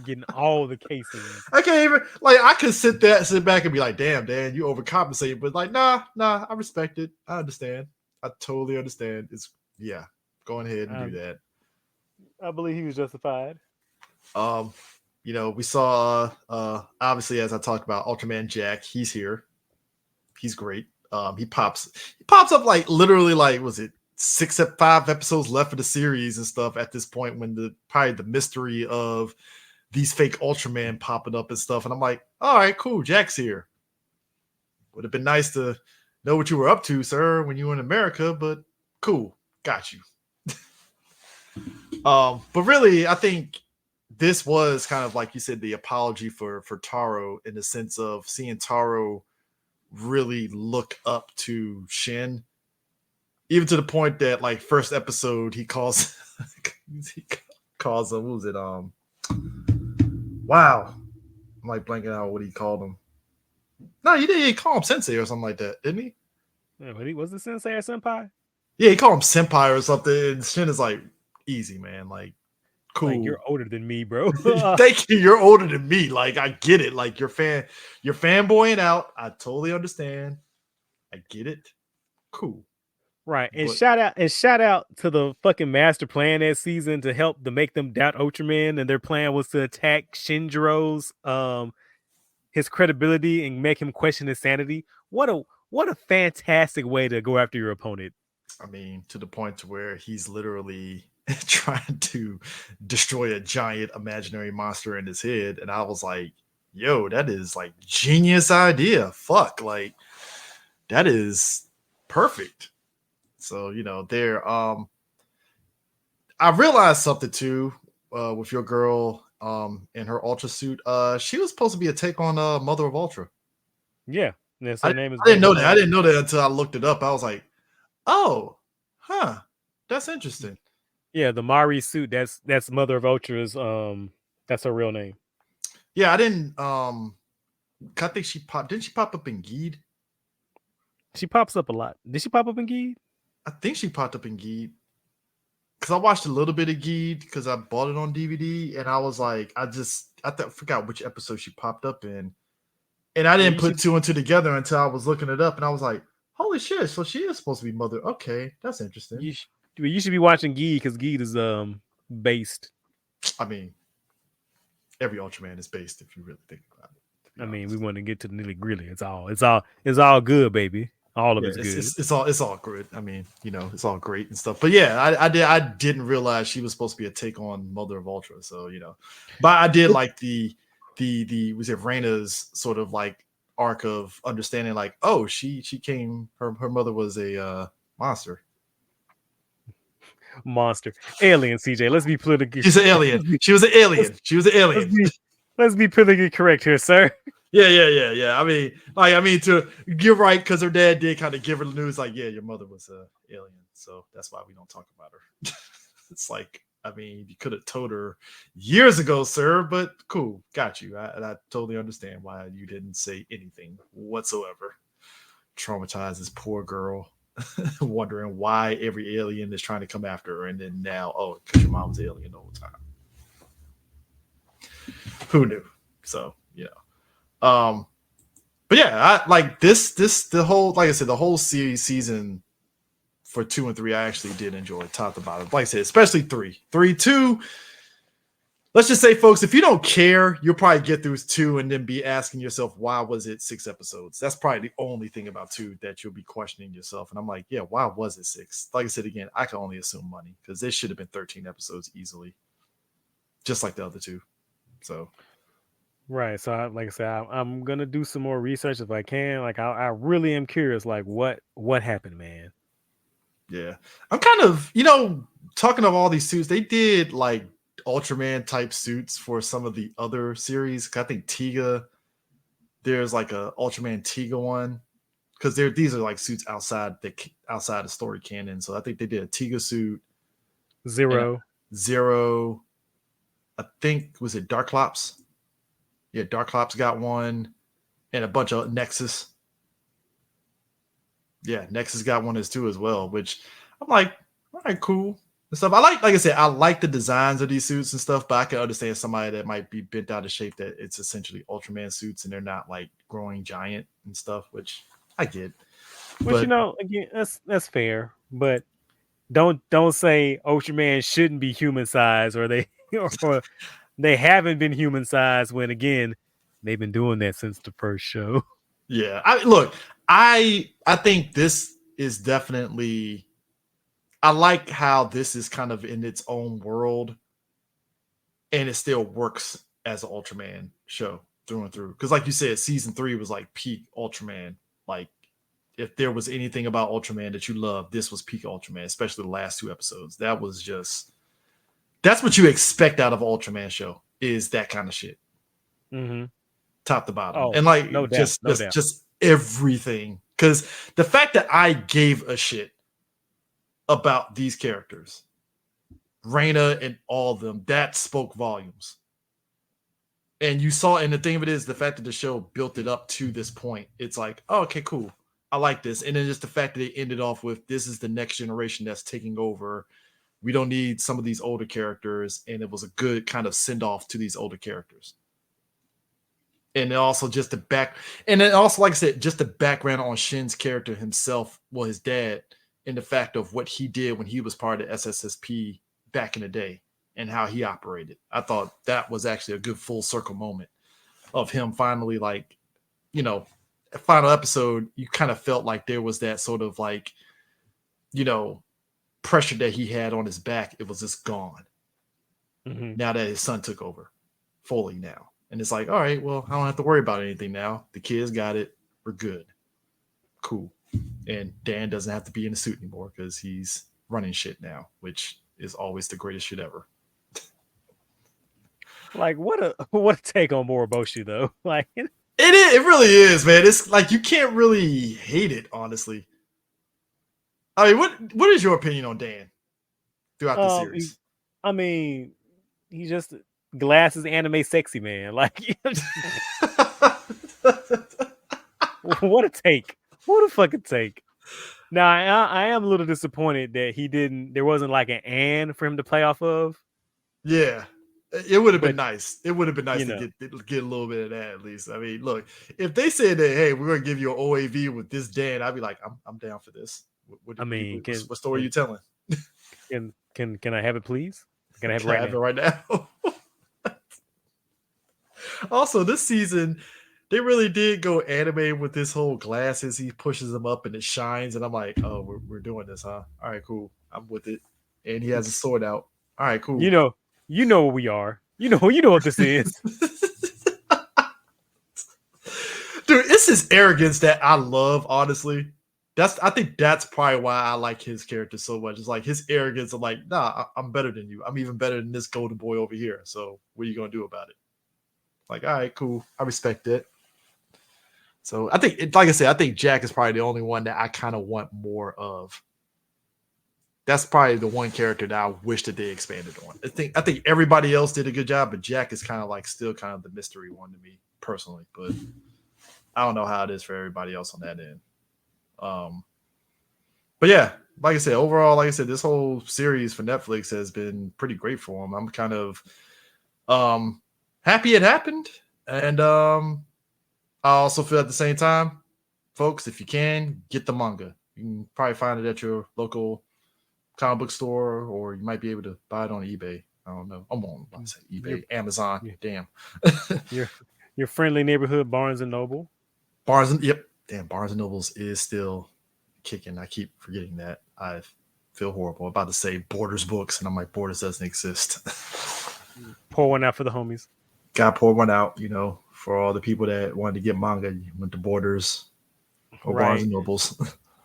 Getting all the casings. I can't even like I could sit back and be like, damn, Dan, you overcompensate, but like, nah, I respect it. I understand. I totally understand. It's yeah, go ahead and do that. I believe he was justified. We saw obviously as I talked about Ultraman Jack, he's here. He's great. He pops up like literally like was it 5 episodes left of the series and stuff at this point when probably the mystery of these fake Ultraman popping up and stuff. And I'm like, all right, cool. Jack's here. Would have been nice to know what you were up to, sir, when you were in America, but cool. Got you. But really, I think this was kind of like you said, the apology for Taro in the sense of seeing Taro really look up to Shin. Even to the point that like first episode he calls him, what was it? Wow. I'm like blanking out what he called him. No, he didn't call him sensei or something like that, didn't he? Yeah, but he was the sensei or senpai? Yeah, he called him senpai or something. And Shin is like, easy, man. Like, cool. Like, you're older than me, bro. Thank you. You're older than me. Like, I get it. Like, you're fanboying out. I totally understand. I get it. Cool. Right. And shout out to the fucking master plan that season to make them doubt Ultraman, and their plan was to attack Shinjiro's his credibility and make him question his sanity. What a fantastic way to go after your opponent. I mean, to the point to where he's literally trying to destroy a giant imaginary monster in his head. And I was like, yo, that is like genius idea. Fuck. Like, that is perfect. So, I realized something too with your girl in her Ultra suit. She was supposed to be a take on Mother of Ultra. Yeah. Yes, her name is. I didn't know that. I didn't know that until I looked it up. I was like, oh, huh. That's interesting. Yeah, the Mari suit, that's Mother of Ultra's that's her real name. Yeah, I didn't I think didn't she pop up in Geed? She pops up a lot. Did she pop up in Geed? I think she popped up in Geed. Because I watched a little bit of Geed because I bought it on DVD, and I was like, I forgot which episode she popped up in. And I didn't put two and two together until I was looking it up, and I was like, holy shit, so she is supposed to be Mother. Okay, that's interesting. You should be watching Geed because Geed is based. I mean, every Ultraman is based if you really think about it. I mean, we want to get to the nitty gritty. It's all good, baby. All of it's good. It's all good. I mean, it's all great and stuff. But yeah, I didn't realize she was supposed to be a take on Mother of Ultra. So but I did like the was it Raina's sort of like arc of understanding like, oh, she came, her mother was a monster. Alien. CJ, let's be politically. She's an alien. She was an alien. She was an alien. Let's be politically correct here, sir. Yeah. I mean, you're right, because her dad did kind of give her the news, like, yeah, your mother was an alien, so that's why we don't talk about her. It's like, I mean, you could have told her years ago, sir, but cool, got you. I totally understand why you didn't say anything whatsoever. Traumatize this poor girl, wondering why every alien is trying to come after her, and then now, oh, because your mom was an alien the whole time. Who knew? So, but yeah, I like the whole, like I said, the whole season for 2 and 3, I actually did enjoy top to bottom. Like I said, especially 3. 3, 2. Let's just say, folks, if you don't care, you'll probably get through 2 and then be asking yourself, why was it 6 episodes? That's probably the only thing about 2 that you'll be questioning yourself. And I'm like, yeah, why was it 6? Like I said, again, I can only assume money because this should have been 13 episodes easily, just like the other 2. So, Right. So, like I said, I'm gonna do some more research if I can. Like, I really am curious. Like, what happened, man? yeah, I'm kind of, talking of all these suits, they did like Ultraman type suits for some of the other series. I think Tiga, there's like a Ultraman Tiga one because these are like suits outside the story canon. So I think they did a Tiga suit and a Zero. Zero. I think was it Darklops? Yeah, Darklops got one, and a bunch of Nexus. Yeah, Nexus got one as too as well. Which I'm like, all right, cool and stuff. Like I said, I like the designs of these suits and stuff, but I can understand somebody that might be bent out of shape that it's essentially Ultraman suits and they're not like growing giant and stuff, which I get. Which, But again, that's fair. But don't say Ultraman shouldn't be human size, or they or they haven't been human size when, again, they've been doing that since the first show. yeah, I think this is definitely. I like how this is kind of in its own world, and it still works as an Ultraman show through and through. Because, like you said, season 3 was like peak Ultraman. Like, if there was anything about Ultraman that you loved, this was peak Ultraman, especially the last 2 episodes. That's what you expect out of an Ultraman show, is that kind of shit, Mm-hmm. top to bottom, Oh, and like no doubt, no doubt. just everything. Because the fact that I gave a shit about these characters, Reina and all of them, that spoke volumes. And you saw, and the thing of it is, the fact that the show built it up to this point, it's like, oh, okay, cool. I like this. And then just the fact that they ended off with, this is the next generation that's taking over. We don't need some of these older characters. And it was a good kind of send off to these older characters. And also just and then also, like I said, just the background on Shin's character himself, well, his dad, and the fact of what he did when he was part of SSSP back in the day and how he operated. I thought that was actually a good full circle moment of him finally, like, final episode, you kind of felt like there was that sort of like, pressure that he had on his back. It was just gone. Mm-hmm. Now that his son took over fully now. And it's like, all right, well, I don't have to worry about anything now. The kids got it. We're good. Cool. And Dan doesn't have to be in a suit anymore because he's running shit now, which is always the greatest shit ever. Like, what a take on Moroboshi, though. Like, it really is, man. It's like you can't really hate it, honestly. I mean, what is your opinion on Dan throughout the series? I mean, he's just glasses anime sexy man. Like, what a take. What a fucking take. Now, I am a little disappointed that there wasn't like an and for him to play off of. Yeah. It would have been nice. It would have been nice to get a little bit of that at least. I mean, look, if they said that, hey, we're gonna give you an OAV with this Dan, I'd be like, I'm down for this. What story are you telling? Can I have it, please? Can I have it right now? Also, this season, they really did go anime with this whole glasses. He pushes them up and it shines, and I'm like, oh, we're doing this, huh? All right, cool. I'm with it. And he has a sword out. All right, cool. You know what we are. You know what this is. Dude, it's his arrogance that I love, honestly. I think that's probably why I like his character so much. It's like his arrogance of like, nah, I'm better than you. I'm even better than this golden boy over here. So what are you gonna do about it? Like, all right, cool. I respect it. So I think, like I said, I think Jack is probably the only one that I kind of want more of. That's probably the one character that I wish that they expanded on. I think everybody else did a good job, but Jack is kind of like still kind of the mystery one to me personally. But I don't know how it is for everybody else on that end. But yeah, like I said, overall, like I said, this whole series for Netflix has been pretty great for them. I'm kind of happy it happened, and I also feel at the same time, folks, if you can, get the manga. You can probably find it at your local comic book store, or you might be able to buy it on eBay. I don't know. I'm on about to say Your eBay, Amazon. your Damn. your, your friendly neighborhood Barnes and Noble. Barnes and yep. Damn, Barnes and Nobles is still kicking. I keep forgetting that. I feel horrible. I'm about to say Borders books, and I'm like, Borders doesn't exist. Pour one out for the homies. Gotta pour one out, for all the people that wanted to get manga. You went to Borders or Barnes Right. and Nobles.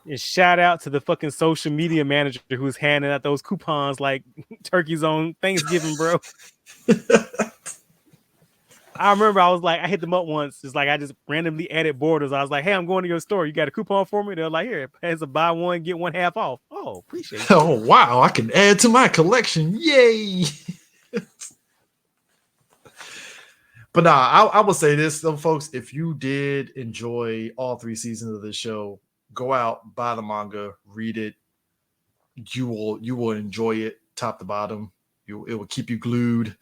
And shout out to the fucking social media manager who's handing out those coupons like turkeys on Thanksgiving, bro. I remember I was like, I hit them up once. It's like I just randomly added Borders. I was like, hey, I'm going to your store. You got a coupon for me? They're like, here, it's a buy one, get one half off. Oh, appreciate it. Oh, wow. I can add to my collection. Yay. But I will say this, though, folks. If you did enjoy all 3 seasons of this show, go out, buy the manga, read it. You will enjoy it top to bottom. It will keep you glued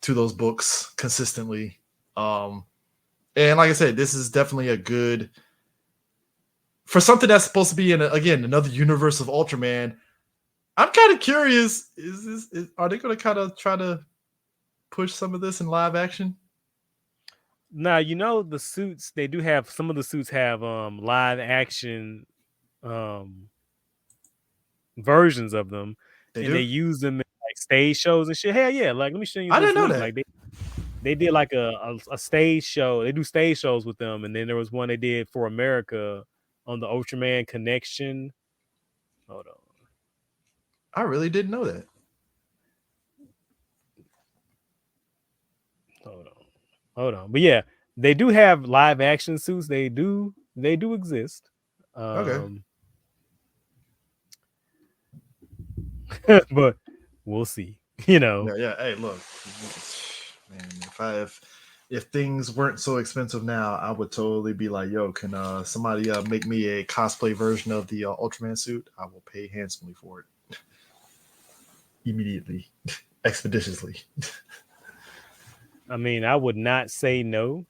to those books consistently. And like I said, this is definitely a good for something that's supposed to be in another universe of Ultraman. I'm kind of curious. Are they going to kind of try to push some of this in live action? Now, the suits, they do have some of the suits have live action versions of them. They use them in like stage shows and shit. Hell yeah, like let me show you I this didn't know link. that. Like they did like a stage show. They do stage shows with them, and then there was one they did for America on the Ultraman Connection. Hold on. I really didn't know that. Hold on. But yeah, they do have live action suits. They do exist. Okay. But we'll see. Yeah. Hey, look, man. If things weren't so expensive now, I would totally be like, yo, can somebody make me a cosplay version of the Ultraman suit? I will pay handsomely for it immediately, expeditiously. I mean, I would not say no.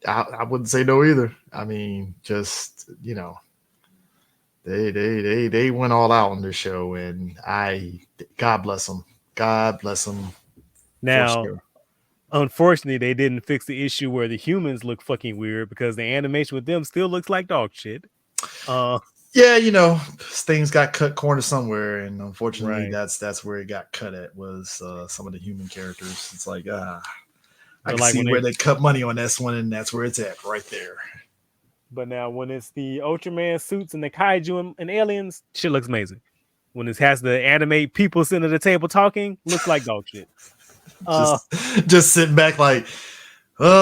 I wouldn't say no either. I mean, just they went all out on this show, and God bless them. God bless them. Now, unfortunately, they didn't fix the issue where the humans look fucking weird because the animation with them still looks like dog shit. Yeah, things got cut corner somewhere, and unfortunately, right. that's where it got cut at was some of the human characters. It's like I can like see where they cut money on this one, and that's where it's at right there. But now, when it's the Ultraman suits and the kaiju and aliens, shit looks amazing. When it has the animate people sitting at the table talking, looks like dog shit. Just sitting back like,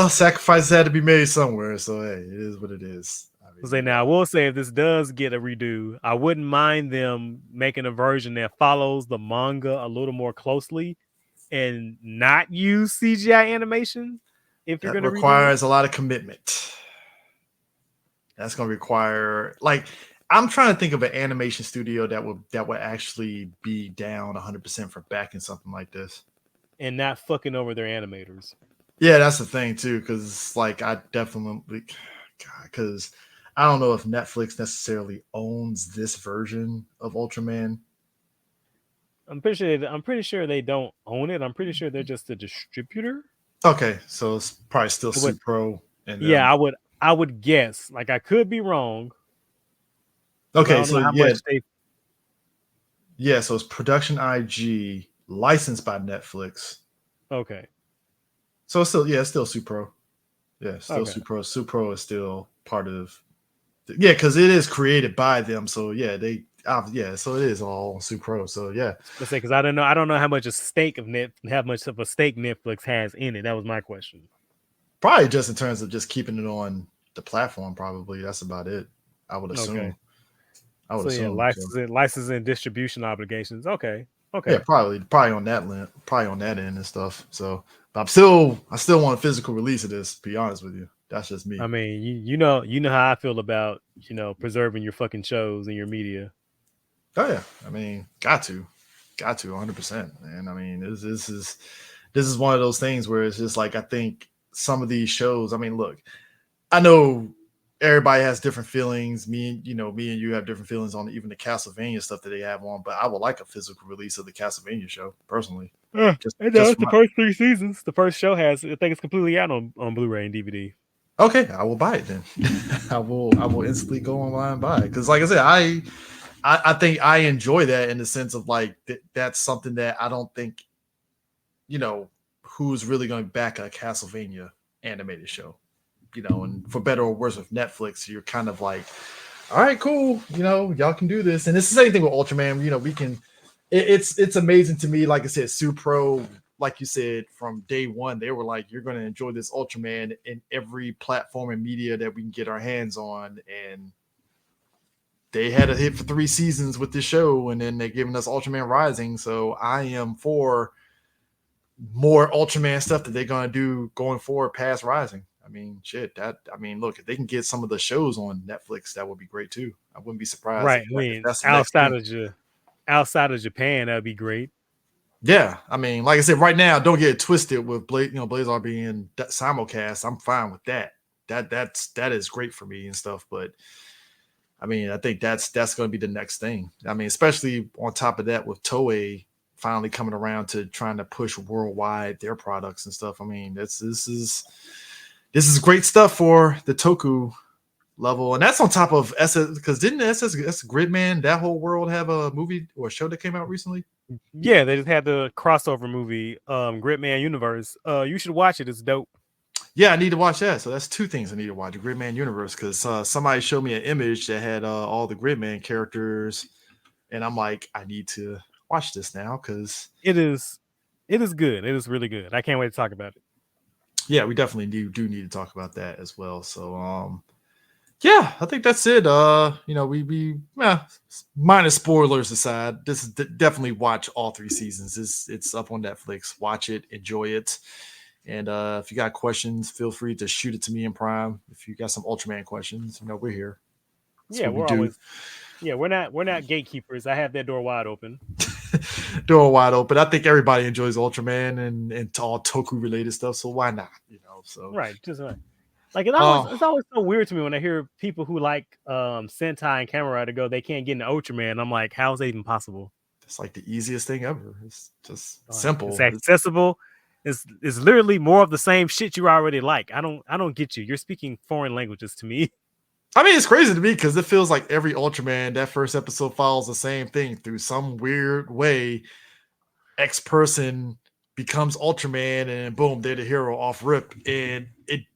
sacrifices had to be made somewhere. So hey, it is what it is. I will say if this does get a redo, I wouldn't mind them making a version that follows the manga a little more closely and not use CGI animation. If you're going to requires a lot of commitment. That's going to require I'm trying to think of an animation studio that would actually be down 100% for backing something like this and not fucking over their animators. Yeah, that's the thing too, because I definitely, because I don't know if Netflix necessarily owns this version of Ultraman. I'm pretty sure they don't own it. I'm pretty sure they're just a distributor. Okay, so it's probably still Supro. And yeah, I would guess. Like I could be wrong. Okay, so yeah, so it's Production IG, licensed by Netflix. Okay. So it's still Supro. Yeah, still okay. Supro. Supro is still part of. Because it is created by them. So yeah, so it is all Supro. So yeah. Let's say because I don't know how much of a stake Netflix has in it. That was my question. Probably just in terms of just keeping it on the platform. Probably that's about it. I would assume. Okay. I would assume. Licensing and distribution obligations. Okay. Yeah, probably on that end and stuff. So, but I still want a physical release of this. To be honest with you, that's just me. I mean, you know how I feel about preserving your fucking shows and your media. Oh yeah, I mean, got to 100%. And I mean, this is one of those things where it's just like I think some of these shows. I mean, look, I know everybody has different feelings. Me and you have different feelings on even the Castlevania stuff that they have on. But I would like a physical release of the Castlevania show personally. It's For the first 3 seasons. The first show I think it's completely out on Blu-ray and DVD. Okay, I will buy it then. I will instantly go online and buy it because, like I said, I think I enjoy that in the sense of like that's something that I don't think who's really going to back a Castlevania animated show, and for better or worse with Netflix, you're kind of like, all right, cool, y'all can do this, and it's the same thing with Ultraman. We can. It's amazing to me. Like I said, Supro, like you said, from day one, they were like, you're going to enjoy this Ultraman in every platform and media that we can get our hands on. And they had a hit for 3 seasons with this show, and then they're giving us Ultraman Rising. So I am for more Ultraman stuff that they're going to do going forward past Rising. I mean, look, if they can get some of the shows on Netflix, that would be great too. I wouldn't be surprised Right. if that's the next thing. Outside of Japan, that'd be great. Yeah, I mean, like I said, right now, don't get it twisted with Blazar being simulcast. I'm fine with that. That is great for me and stuff. But I mean, I think that's going to be the next thing. I mean, especially on top of that, with Toei finally coming around to trying to push worldwide their products and stuff. I mean, this is great stuff for the Toku level, and that's on top of SS. Because didn't SS Gridman, that whole world, have a movie or a show that came out recently? Yeah, they just had the crossover movie, Gridman Universe. You should watch it. It's dope. Yeah, I need to watch that. So that's 2 things I need to watch: the Gridman Universe, because somebody showed me an image that had all the Gridman characters, and I'm like, I need to watch this now because it is good. It is really good. I can't wait to talk about it. Yeah, we definitely do need to talk about that as well. So yeah, I think that's it. We minus spoilers aside, this is definitely watch all 3 seasons. It's up on Netflix. Watch it, enjoy it. And if you got questions, feel free to shoot it to me in Prime. If you got some Ultraman questions, we're here. That's what we do. Always. Yeah, we're not gatekeepers. I have that door wide open. Door wide open. I think everybody enjoys Ultraman and all Toku related stuff. So why not? So right, just right. Like it's always so weird to me when I hear people who like Sentai and Kamen Rider go, they can't get into Ultraman. I'm like, how is that even possible? It's like the easiest thing ever. It's just simple. It's accessible. It's literally more of the same shit you already like. I don't get you. You're speaking foreign languages to me. I mean, it's crazy to me because it feels like every Ultraman, that first episode follows the same thing through some weird way. X person becomes Ultraman and boom, they're the hero off rip. And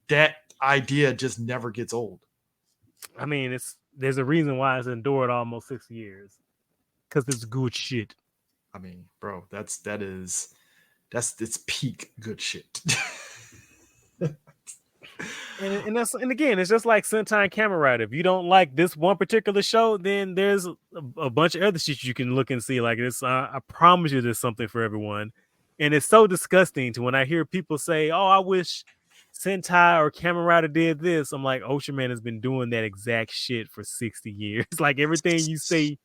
that idea just never gets old. I mean, there's a reason why it's endured almost 6 years. Because it's good shit. I mean, bro, that's it's peak good shit. and again, it's just like Sentai and Kamen Rider. If you don't like this one particular show, then there's a bunch of other shit you can look and see. Like this, I promise you, there's something for everyone. And it's so disgusting to when I hear people say, "Oh, I wish Sentai or Kamen Rider did this." I'm like, Ultraman has been doing that exact shit for 60 years. Like everything you say,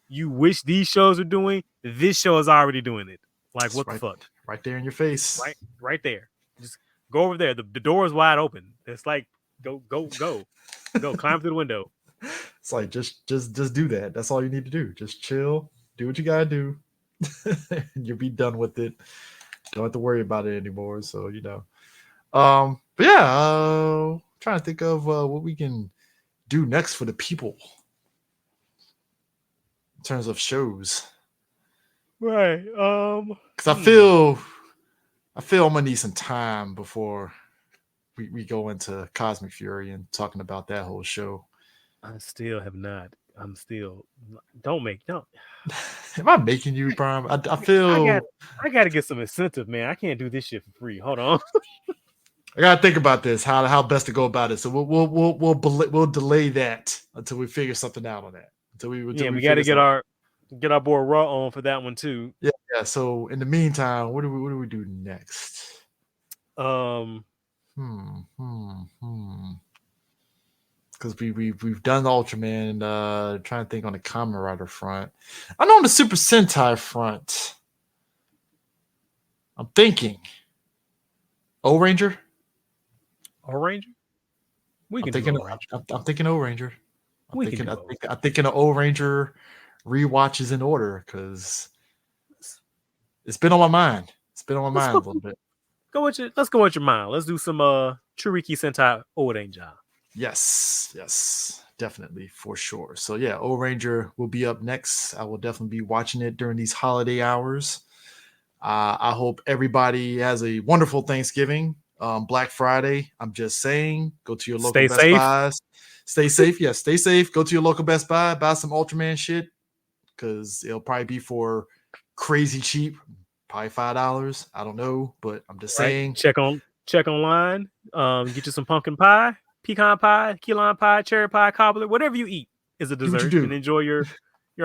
you wish these shows are doing, this show is already doing it. Like what the fuck? Right there in your face. Right there. Just go over there. The door is wide open. It's like go, climb through the window. It's like just do that. That's all you need to do. Just chill, do what you gotta do, and you'll be done with it. Don't have to worry about it anymore. So but yeah, trying to think of what we can do next for the people in terms of shows. Right. Because I feel I'm gonna need some time before we go into Cosmic Fury and talking about that whole show. I still have not. I'm still don't. Am I making you, Prime? I feel I gotta get some incentive, man. I can't do this shit for free. Hold on. I gotta think about this, how best to go about it. So we'll delay that until we figure something out on that. We got to get our boy Raw on for that one too. Yeah. So in the meantime, what do we do next? Because we've done Ultraman and trying to think on the Kamen Rider front. I know on the Super Sentai front, I'm thinking O-Ranger. O-Ranger? We I'm can do thinking. Old Ranger. I'm thinking O Ranger. We can do I both. I'm thinking of O Ranger rewatches in order because it's been on my mind. It's been on my Let's mind a go. little bit. Let's go with your mind. Let's do some Churiki Sentai Old Ranger. Yes, definitely for sure. So yeah, O Ranger will be up next. I will definitely be watching it during these holiday hours. I hope everybody has a wonderful Thanksgiving. Black Friday. I'm just saying, go to your local Stay Best safe. Buys. Stay safe. Yes, stay safe. Go to your local Best Buy. Buy some Ultraman shit because it'll probably be for crazy cheap, probably $5. I don't know, but I'm just Right. saying. Check online. Get you some pumpkin pie, pecan pie, key lime pie, cherry pie, cobbler, whatever you eat is a Do what you dessert, and do. enjoy your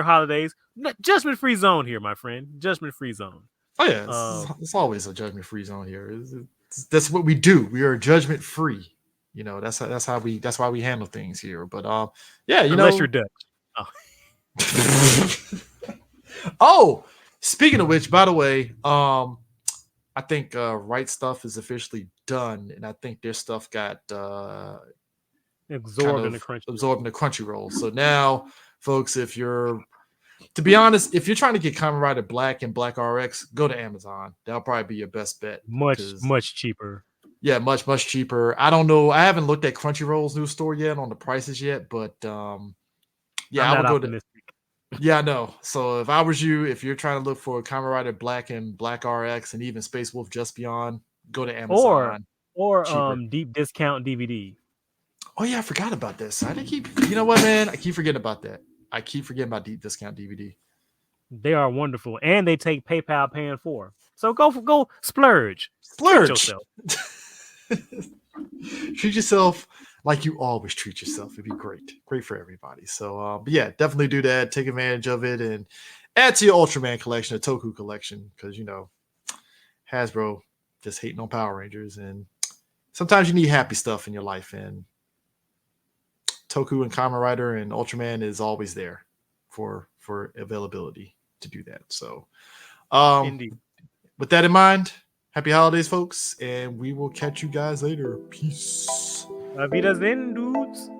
holidays. Judgment free zone here, my friend. Judgment free zone. Oh yeah, it's always a judgment free zone here. That's what we do. We are judgment free. You know, that's why we handle things here. But yeah, you Unless you're know. Dutch. Oh, speaking of which, by the way, I think Right Stuff is officially done, and I think their stuff got kind Absorbed in the of crunchy. absorbed in the Crunchyroll. So now, folks, to be honest, if you're trying to get Kamen Rider Black and Black RX, go to Amazon. That'll probably be your best bet. Much cheaper. Yeah, much cheaper. I don't know. I haven't looked at Crunchyroll's new store yet on the prices yet, but yeah, I'm I not would go to. optimistic. Yeah, I know. So if I was you, if you're trying to look for Kamen Rider Black and Black RX and even Space Wolf Just Beyond, go to Amazon. Or Cheaper. deep discount DVD. Oh yeah, I forgot about this. I didn't keep. You know what, man? I keep forgetting about that. I keep forgetting about deep discount DVD. They are wonderful, and they take PayPal paying for. So go splurge. Treat Splurge. yourself. Treat yourself like you always treat yourself. It'd be great for everybody. So, but yeah, definitely do that. Take advantage of it and add to your Ultraman collection, a Toku collection, because you know Hasbro just hating on Power Rangers, and sometimes you need happy stuff in your life, and Toku and Kamen Rider and Ultraman is always there for availability to do that. So, Indeed. with that in mind, happy holidays, folks, and we will catch you guys later. Peace. Vidas then, dudes.